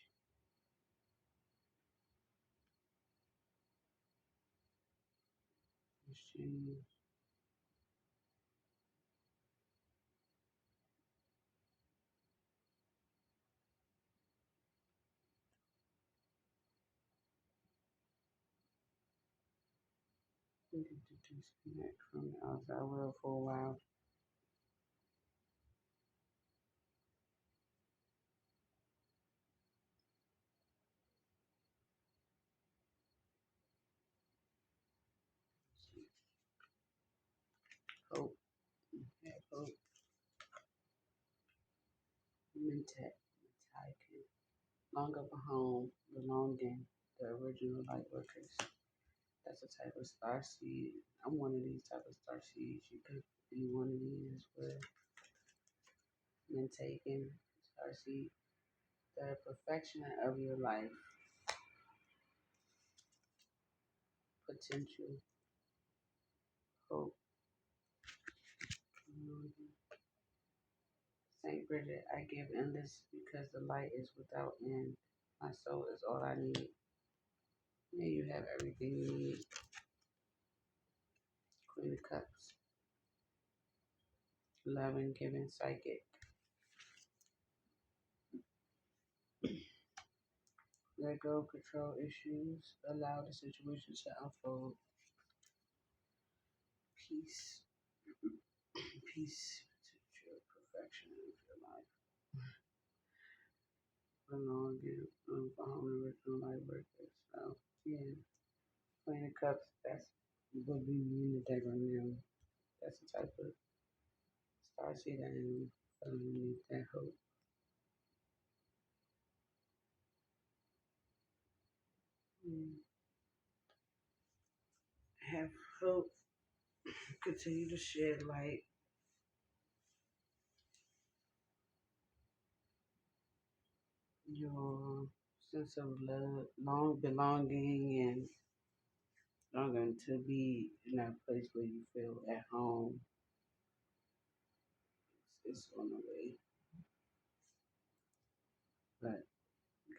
Just change. You need to disconnect from the outside world for a while. Hope. Have hope. Mentat. Mentakin. Long up a home. Belonging. The original light workers. That's a type of star seed. I'm one of these type of star seeds. You could be one of these as well. Mentakin. Star seed. The perfection of your life. Potential. Hope. Saint Bridget, I give endless because the light is without end. My soul is all I need. Yeah, you have everything you need. Queen of Cups. Loving, giving, psychic. Let go of control issues. Allow the situation to unfold. Peace. Peace. Potential perfection of your life. Belonging. Found original light workers. So, yeah. Queen of Cups, that's what we in the deck right now. That's the type of starseed I am. Feeling that hope. Mm. Have hope. Continue to shed light. Your sense of love, long belonging, and longing to be in that place where you feel at home. It's on the way.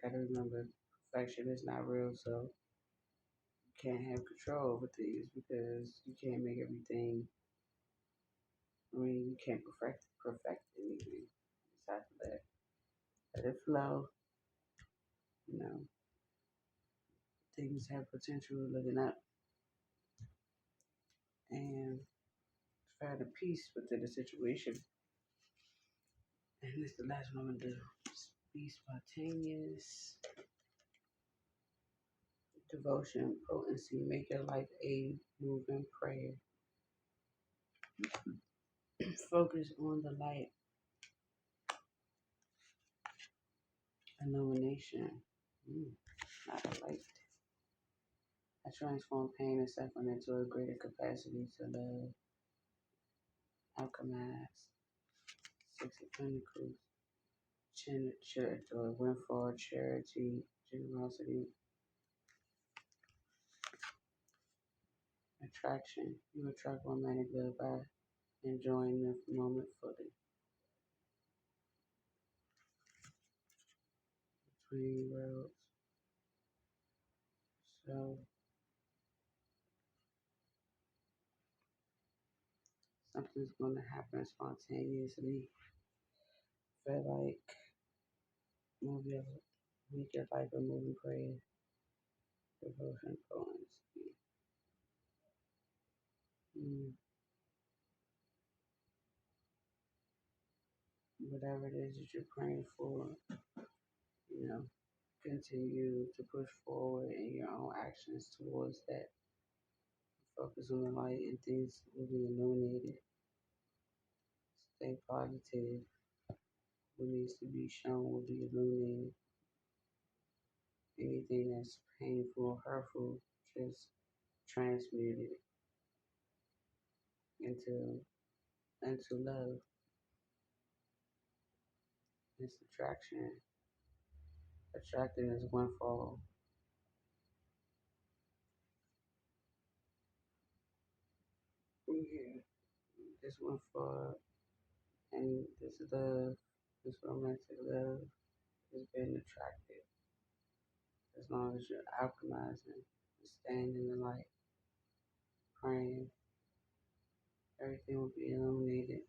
gotta remember, perfection is not real, so you can't have control over things because you can't make everything. I mean, you can't perfect anything. You just have to let it flow. You know, things have potential looking up and find a peace within the situation. And this is the last one I'm gonna do. Just be spontaneous. Devotion, potency, make your life a moving prayer. Focus on the light, illumination. Not a light. I transform pain and suffering into a greater capacity to love, alchemize. Six of Pentacles, windfall, charity, generosity, attraction. You attract romantic love by enjoying the moment fully. Between worlds. So something's going to happen spontaneously. Feel like move your, make your life a moving prayer. Devotion, potency. Whatever it is that you're praying for, you know, continue to push forward in your own actions towards that. Focus on the light and things will be illuminated. Stay positive. What needs to be shown will be illuminated. Anything that's painful, hurtful, just transmute it into love. It's attraction. Attracting is one fall. Yeah. This one fall. And this love, this romantic love is being attracted. As long as you're alchemizing, staying in the light, praying, everything will be illuminated.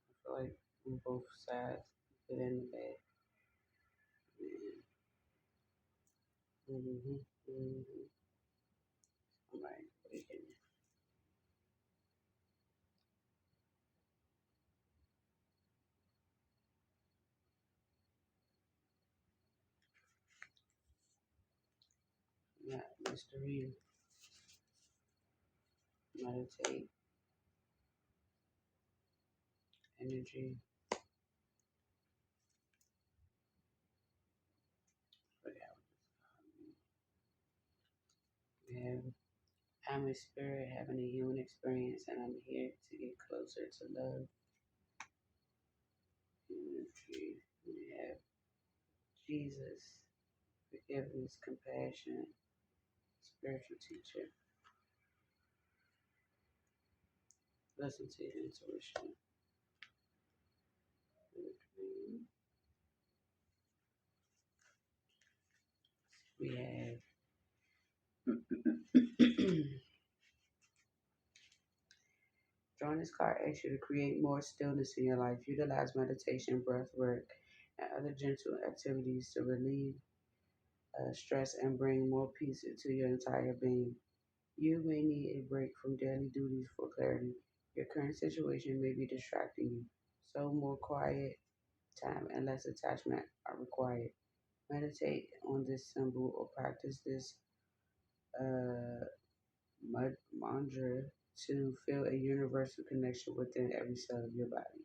I feel like on both sides, good and the bad. Mm-hmm. Mm-hmm. All right, waking. Yeah, mystery, meditate, energy. We have, I'm a spirit having a human experience, and I'm here to get closer to love. Energy. We have Jesus, forgiveness, compassion, spiritual teacher. Listen to your intuition. We have drawing this card asks you to create more stillness in your life. Utilize meditation, breath work, and other gentle activities to relieve stress and bring more peace into your entire being. You may need a break from daily duties for clarity. Your current situation may be distracting you, so more quiet time and less attachment are required. Meditate on this symbol or practice this uh, mantra to feel a universal connection within every cell of your body.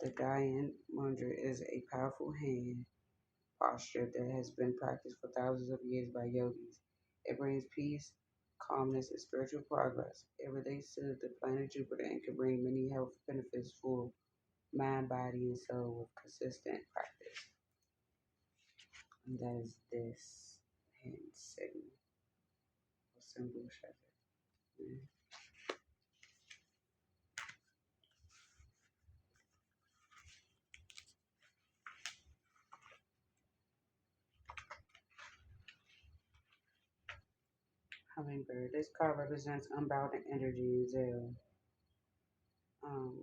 The Gyan mantra is a powerful hand posture that has been practiced for thousands of years by yogis. It brings peace, calmness, and spiritual progress. It relates to the planet Jupiter and can bring many health benefits for mind, body, and soul with consistent practice. And that is this hand signal or symbol, should I say. Hummingbird. This card represents unbounded energy and zeal. Um,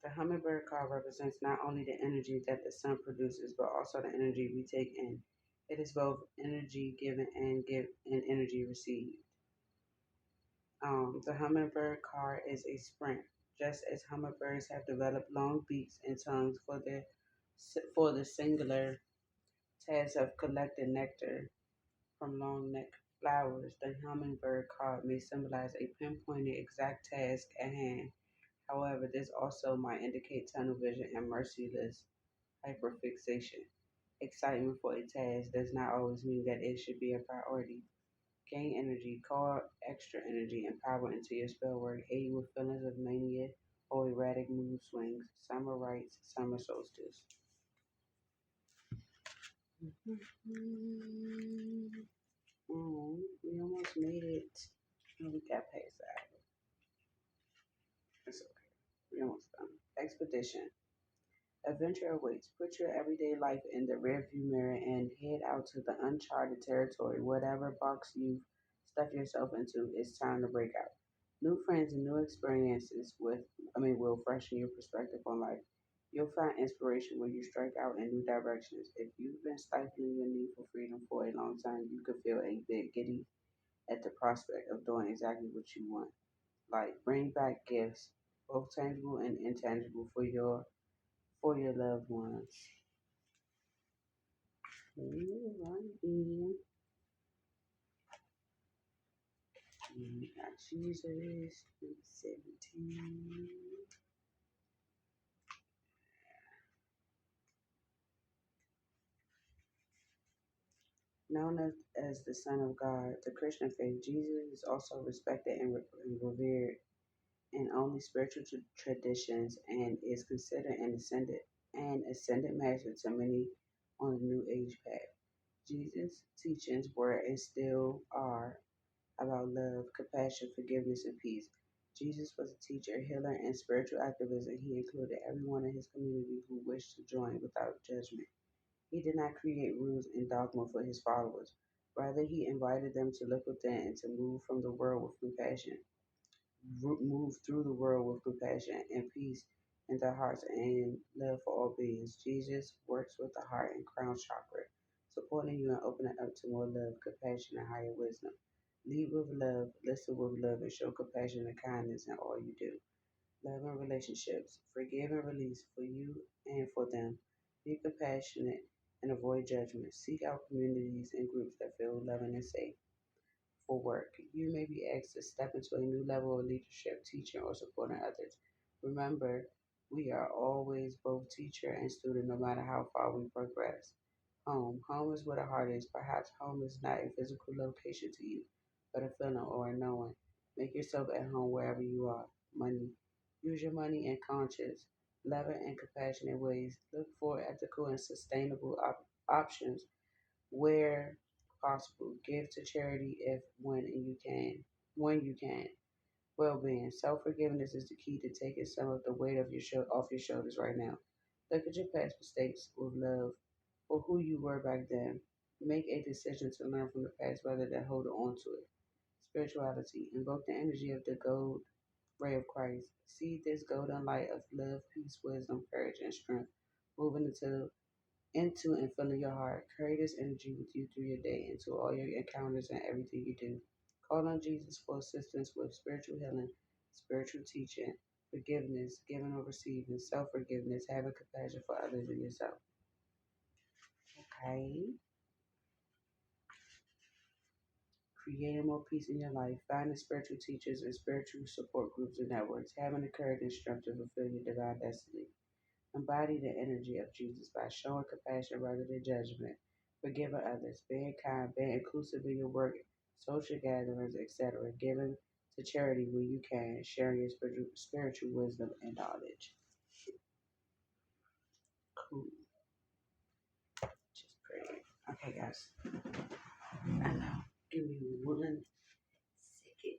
the hummingbird card represents not only the energy that the sun produces, but also the energy we take in. It is both energy given and energy received. The hummingbird card is a sprint. Just as hummingbirds have developed long beaks and tongues for the singular task of collecting nectar from long neck flowers, the hummingbird card may symbolize a pinpointed exact task at hand. However, this also might indicate tunnel vision and merciless hyperfixation. Excitement for a task does not always mean that it should be a priority. Gain energy, call extra energy and power into your spell work, aid with feelings of mania or erratic mood swings. Summer rites, summer solstice. Oh, we almost made it. Oh, we got past that. It's okay. We almost done. Expedition. Adventure awaits. Put your everyday life in the rearview mirror and head out to the uncharted territory. Whatever box you've stuffed yourself into, it's time to break out. New friends and new experiences will freshen your perspective on life. You'll find inspiration when you strike out in new directions. If you've been stifling your need for freedom for a long time, you could feel a bit giddy at the prospect of doing exactly what you want. Like bring back gifts, both tangible and intangible, for your loved ones. Alrighty. We got Jesus, 17. Known as the Son of God, the Christian faith, Jesus is also respected and revered in only spiritual traditions and is considered an ascended master to many on the New Age path. Jesus' teachings were and still are about love, compassion, forgiveness, and peace. Jesus was a teacher, healer, and spiritual activist, and he included everyone in his community who wished to join without judgment. He did not create rules and dogma for his followers. Rather, he invited them to look within and to move through the world with compassion and peace in their hearts and love for all beings. Jesus works with the heart and crown chakra, supporting you and opening up to more love, compassion, and higher wisdom. Lead with love, listen with love, and show compassion and kindness in all you do. Love and relationships. Forgive and release for you and for them. Be compassionate and avoid judgment. Seek out communities and groups that feel loving and safe. For work, you may be asked to step into a new level of leadership, teaching, or supporting others. Remember, we are always both teacher and student no matter how far we progress. Home. Home is where the heart is. Perhaps home is not a physical location to you, but a feeling or a knowing. Make yourself at home wherever you are. Money. Use your money in conscious, loving, and compassionate ways. Look for ethical and sustainable options where possible. Give to charity if when you can. Well-being. Self-forgiveness is the key to taking some of the weight of off your shoulders right now. Look at your past mistakes with love for who you were back then. Make a decision to learn from the past rather than hold on to it. Spirituality. Invoke the energy of the gold ray of Christ. See this golden light of love, peace, wisdom, courage, and strength moving into and filling your heart. Carry this energy with you through your day, into all your encounters and everything you do. Call on Jesus for assistance with spiritual healing, spiritual teaching, forgiveness, giving or receiving, self forgiveness, having compassion for others and yourself. Okay. Creating more peace in your life, finding spiritual teachers and spiritual support groups and networks, having the courage and strength to fulfill your divine destiny. Embody the energy of Jesus by showing compassion rather than judgment, forgiving others, being kind, being inclusive in your work, social gatherings, etc., giving to charity when you can, sharing your spiritual wisdom and knowledge. Cool. Just pray. Okay, guys. I know. Give me 1 second.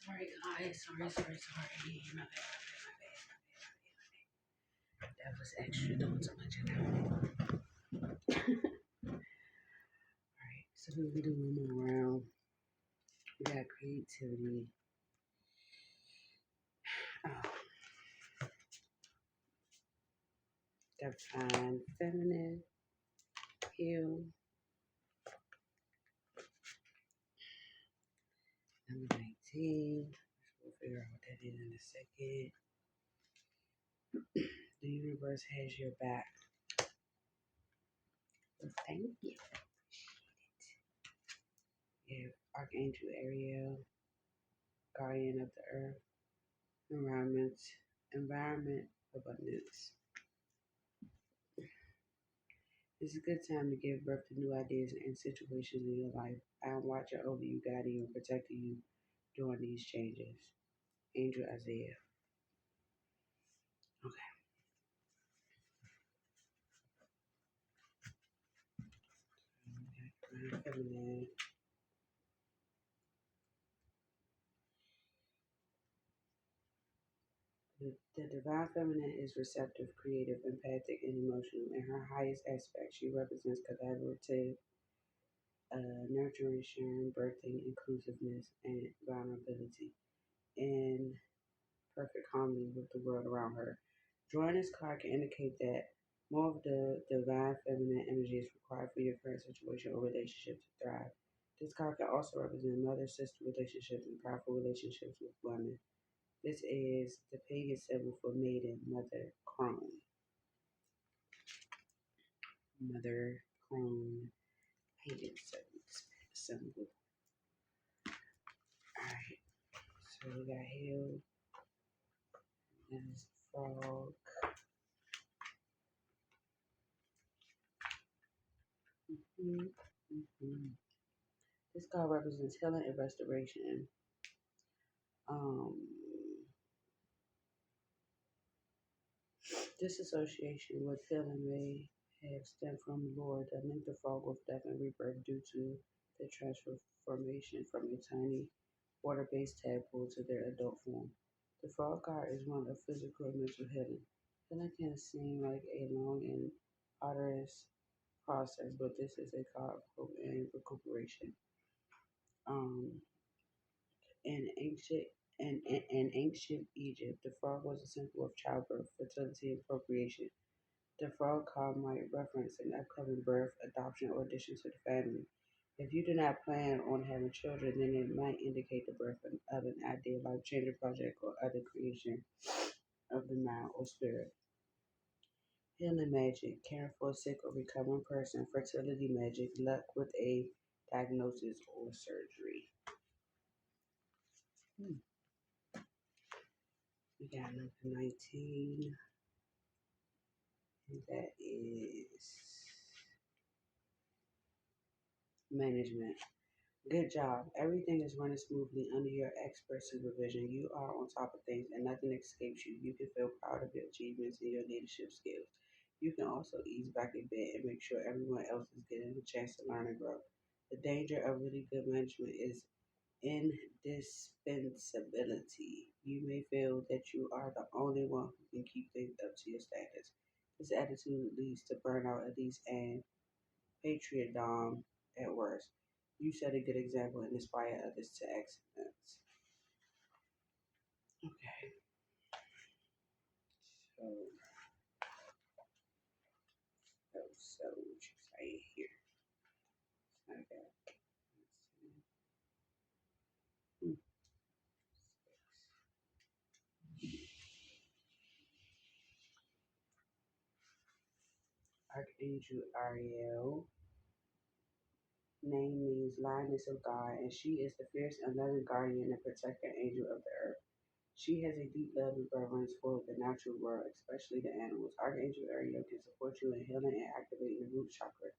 Sorry, guys. Sorry. My bad. That was extra doing so much of that. Alright, so we're gonna do one more round. We got creativity. Oh, define feminine, heal. Number 19. We'll figure out what that is in a second. The universe has your back. Well, thank you. You have Archangel Ariel, guardian of the earth, environment, abundance. It's a good time to give birth to new ideas and situations in your life. I'm watching over you, guiding you, and protecting you during these changes. Angel Isaiah. Okay. Divine Feminine. The Divine Feminine is receptive, creative, empathic, and emotional. In her highest aspect, she represents collaborative, nurturing, sharing, birthing, inclusiveness, and vulnerability, in perfect harmony with the world around her. Drawing this card can indicate that more of the divine feminine energy is required for your current situation or relationship to thrive. This card can also represent mother-sister relationships and powerful relationships with women. This is the pagan symbol for maiden, mother, crone. Mother, crone, pagan symbol. Alright, so we got hill, and this frog. This card represents healing and restoration. Um, this association with healing may have stemmed from Lord that linked the frog with death and rebirth due to the transformation from a tiny water-based tadpole to their adult form. The frog card is one of physical and mental healing. Healing can seem like a long and arduous process, but this is a card of hope and recuperation. Um, in ancient in ancient Egypt, the frog was a symbol of childbirth, fertility, and procreation. The frog card might reference an upcoming birth, adoption, or addition to the family. If you do not plan on having children, then it might indicate the birth of an ideal life-changing project or other creation of the mind or spirit. Healing magic, caring for a sick or recovering person, fertility magic, luck with a diagnosis or surgery. We got number 19. That is management. Good job. Everything is running smoothly under your expert supervision. You are on top of things and nothing escapes you. You can feel proud of your achievements and your leadership skills. You can also ease back a bit and make sure everyone else is getting a chance to learn and grow. The danger of really good management is indispensability. You may feel that you are the only one who can keep things up to your standards. This attitude leads to burnout, at least, and patriotism at worst. You set a good example and inspire others to excellence. Okay, so what you say here? Okay. Hmm. Archangel Ariel. Name means lioness of God, and she is the fierce and loving guardian and protector angel of the earth. She has a deep love and reverence for the natural world, especially the animals. Archangel Ariel can support you in healing and activating the root chakra,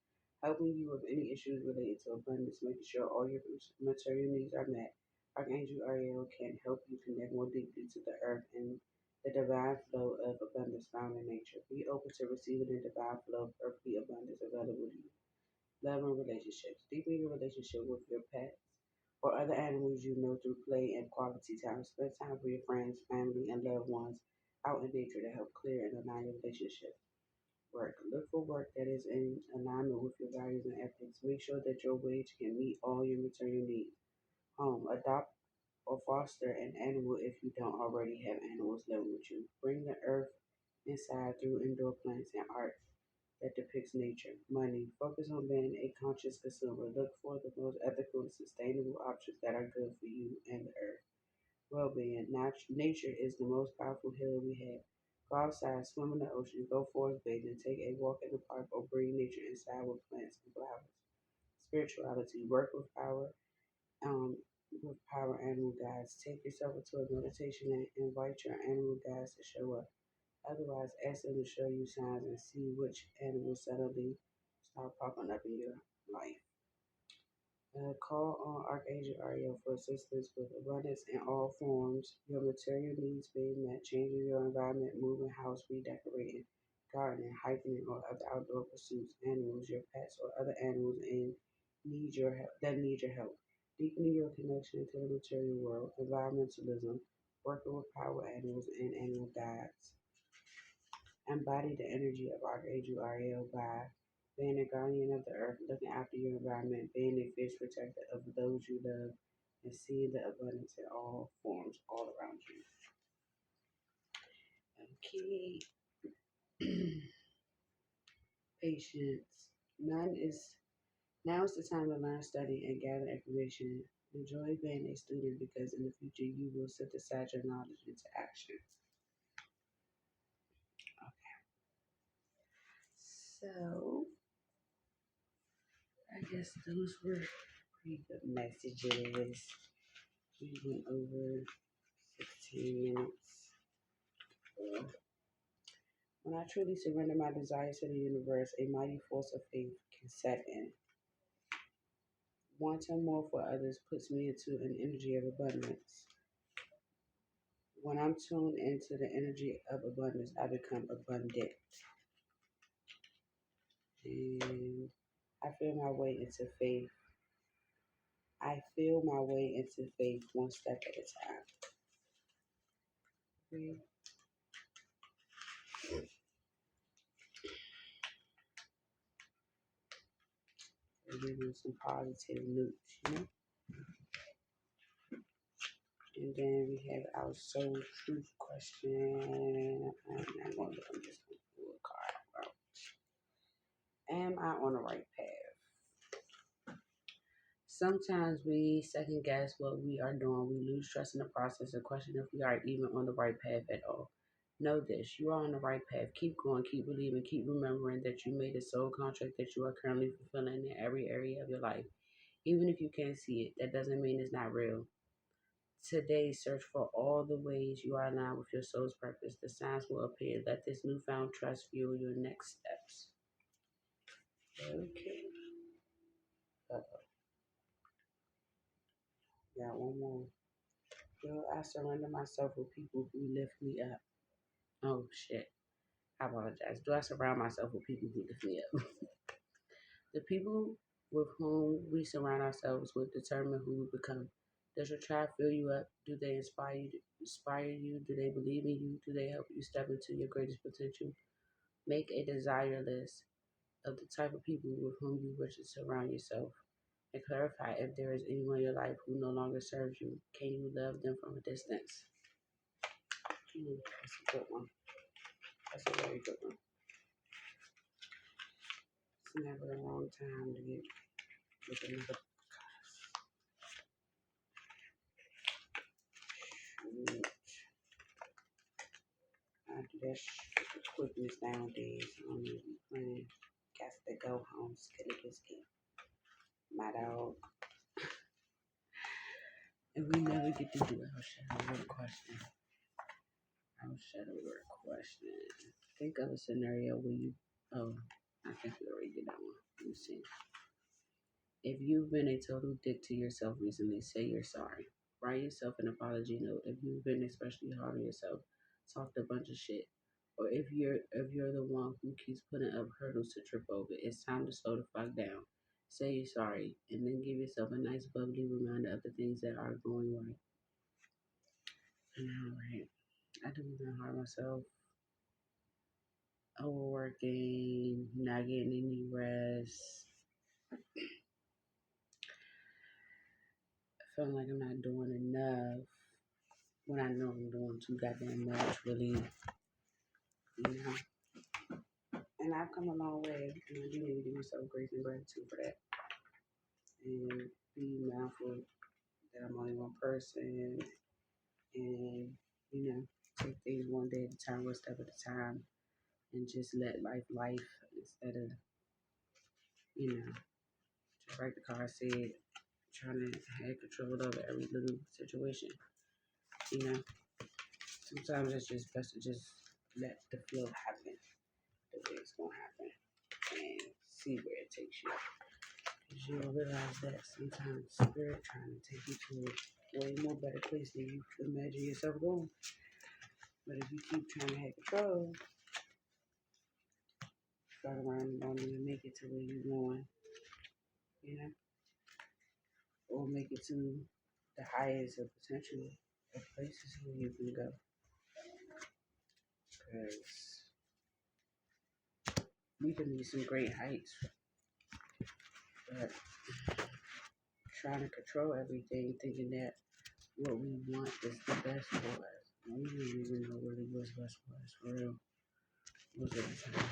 helping you with any issues related to abundance, making sure all your material needs are met. Archangel Ariel can help you connect more deeply to the earth and the divine flow of abundance found in nature. Be open to receiving the divine flow of earthly abundance available to you. Love and relationships. Deepen your relationship with your pets or other animals you know through play and quality time. Spend time with your friends, family, and loved ones out in nature to help clear and align your relationship. Work. Look for work that is in alignment with your values and ethics. Make sure that your wage can meet all your material needs. Home. Adopt or foster an animal if you don't already have animals living with you. Bring the earth inside through indoor plants and art that depicts nature. Money. Focus on being a conscious consumer. Look for the most ethical and sustainable options that are good for you and the earth. Well-being. Nature is the most powerful healer we have. Go outside, swim in the ocean, go forest bathing, take a walk in the park, or bring nature inside with plants and flowers. Spirituality. Work um, with power animal guides. Take yourself into a meditation and invite your animal guides to show up. Otherwise, ask them to show you signs and see which animals suddenly start popping up in your life. Call on Archangel Ariel for assistance with abundance in all forms, your material needs being met, changing your environment, moving house, redecorating, gardening, hiking, or other outdoor pursuits, animals, your pets, or other animals need your help. Deepening your connection to the material world, environmentalism, working with power animals and animal guides. Embody the energy of Archangel Ariel by being a guardian of the earth, looking after your environment, being a fierce protector of those you love, and seeing the abundance in all forms all around you. Okay. Patience. None is Now is the time to learn, study, and gather information. Enjoy being a student because in the future you will synthesize your knowledge into action. So I guess those were pretty good messages. We went over 16 minutes. Well, when I truly surrender my desires to the universe, a mighty force of faith can set in. Wanting more for others puts me into an energy of abundance. When I'm tuned into the energy of abundance, I become abundant. And I feel my way into faith. I feel my way into faith one step at a time. Okay. And give you some positive notes, you know? And then we have our soul truth question. I'm just going to pull a card out. Am I on the right path? Sometimes we second guess what we are doing. We lose trust in the process and question if we are even on the right path at all. Know this, you are on the right path. Keep going, keep believing, keep remembering that you made a soul contract that you are currently fulfilling in every area of your life. Even if you can't see it, that doesn't mean it's not real. Today, search for all the ways you are aligned with your soul's purpose. The signs will appear. Let this newfound trust fuel your next steps. Okay. Got one more. I surrender myself with people who lift me up. Oh, shit. I apologize. Do I surround myself with people who lift me up? The people with whom we surround ourselves will determine who we become. Does your tribe fill you up? Do they inspire you? Do they believe in you? Do they help you step into your greatest potential? Make a desire list of the type of people with whom you wish to surround yourself and clarify if there is anyone in your life who no longer serves you. Can you love them from a distance? That's a good one. That's a very good one. It's never a wrong time to get with another. I do that with quickness nowadays. I don't even be playing. Got to go home, skitty biscuit. My dog. And we never get to do our shadow work question. Our shadow work question. Think of a scenario where you. Oh, I think we already did that one. Let me see. If you've been a total dick to yourself recently, say you're sorry. Write yourself an apology note. If you've been especially hard on yourself, talked a bunch of shit. Or if you're the one who keeps putting up hurdles to trip over, it's time to slow the fuck down. say you're sorry, and then give yourself a nice bubbly reminder of the things that are going right. And all right, I do even harm myself, overworking, not getting any rest, feeling like I'm not doing enough when I know I'm doing too goddamn much, really, you know. And I've come a long way, and I do need to give myself grace and gratitude for that, and be mindful that I'm only one person, and take things one day at a time, one step at a time, and just let life instead of just like the car said, trying to have control over every little situation. You know, sometimes it's just best to just let the flow happen the way it's gonna happen and see where it takes you. Because you'll realize that sometimes spirit trying to take you to a way more better place than you could imagine yourself going. But if you keep trying to have control, fuck around and don't even make it to where you're going, you know, or make it to the highest of potential of places where you can go. Because we can reach some great heights, but trying to control everything, thinking that what we want is the best for us. We don't even know really what's best for us, for real, most of the time.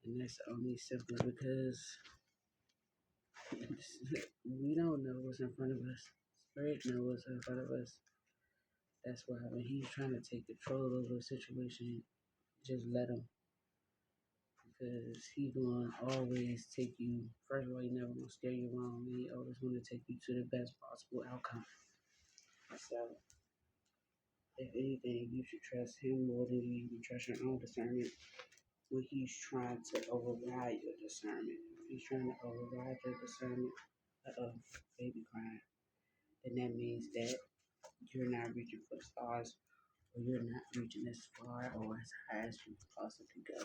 And that's only simply because we don't know what's in front of us. Spirit knows what's in front of us. That's why when he's trying to take control over a situation, just let him. Because he gonna always take you, first of all, he never gonna steer you wrong. He always gonna take you to the best possible outcome. So, if anything, you should trust him more than you even trust your own discernment when he's trying to override your discernment. If he's trying to override your discernment, baby crying, then that means that you're not reaching for the stars, or you're not reaching as far or as high as you can possibly go.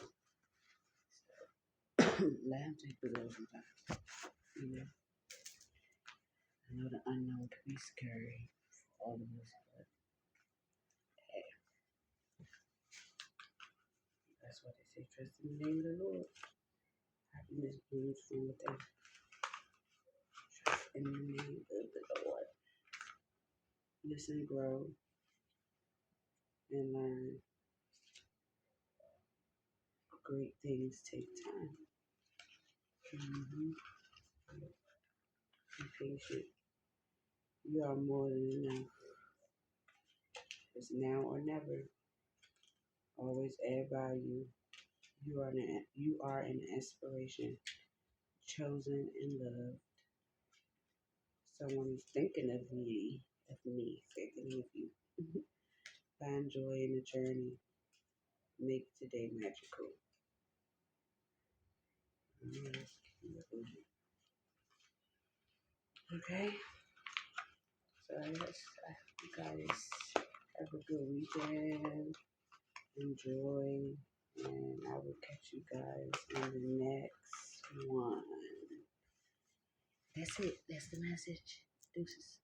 So, let him take the wheel sometimes. You know, I know the unknown can be scary for all of us, but hey, that's what they say. Trust in the name of the Lord. Happiness blooms from within. Trust in the name of the Lord. Listen, grow, and learn. Great things take time. Mm-hmm. Be patient. You are more than enough. It's now or never. Always add value. You are an inspiration, chosen and loved. Someone is thinking of me, thinking of you. Find joy in the journey. Make today magical. Okay, so yes, you guys have a good weekend. Enjoy, and I will catch you guys in the next one. That's it. That's the message. Deuces.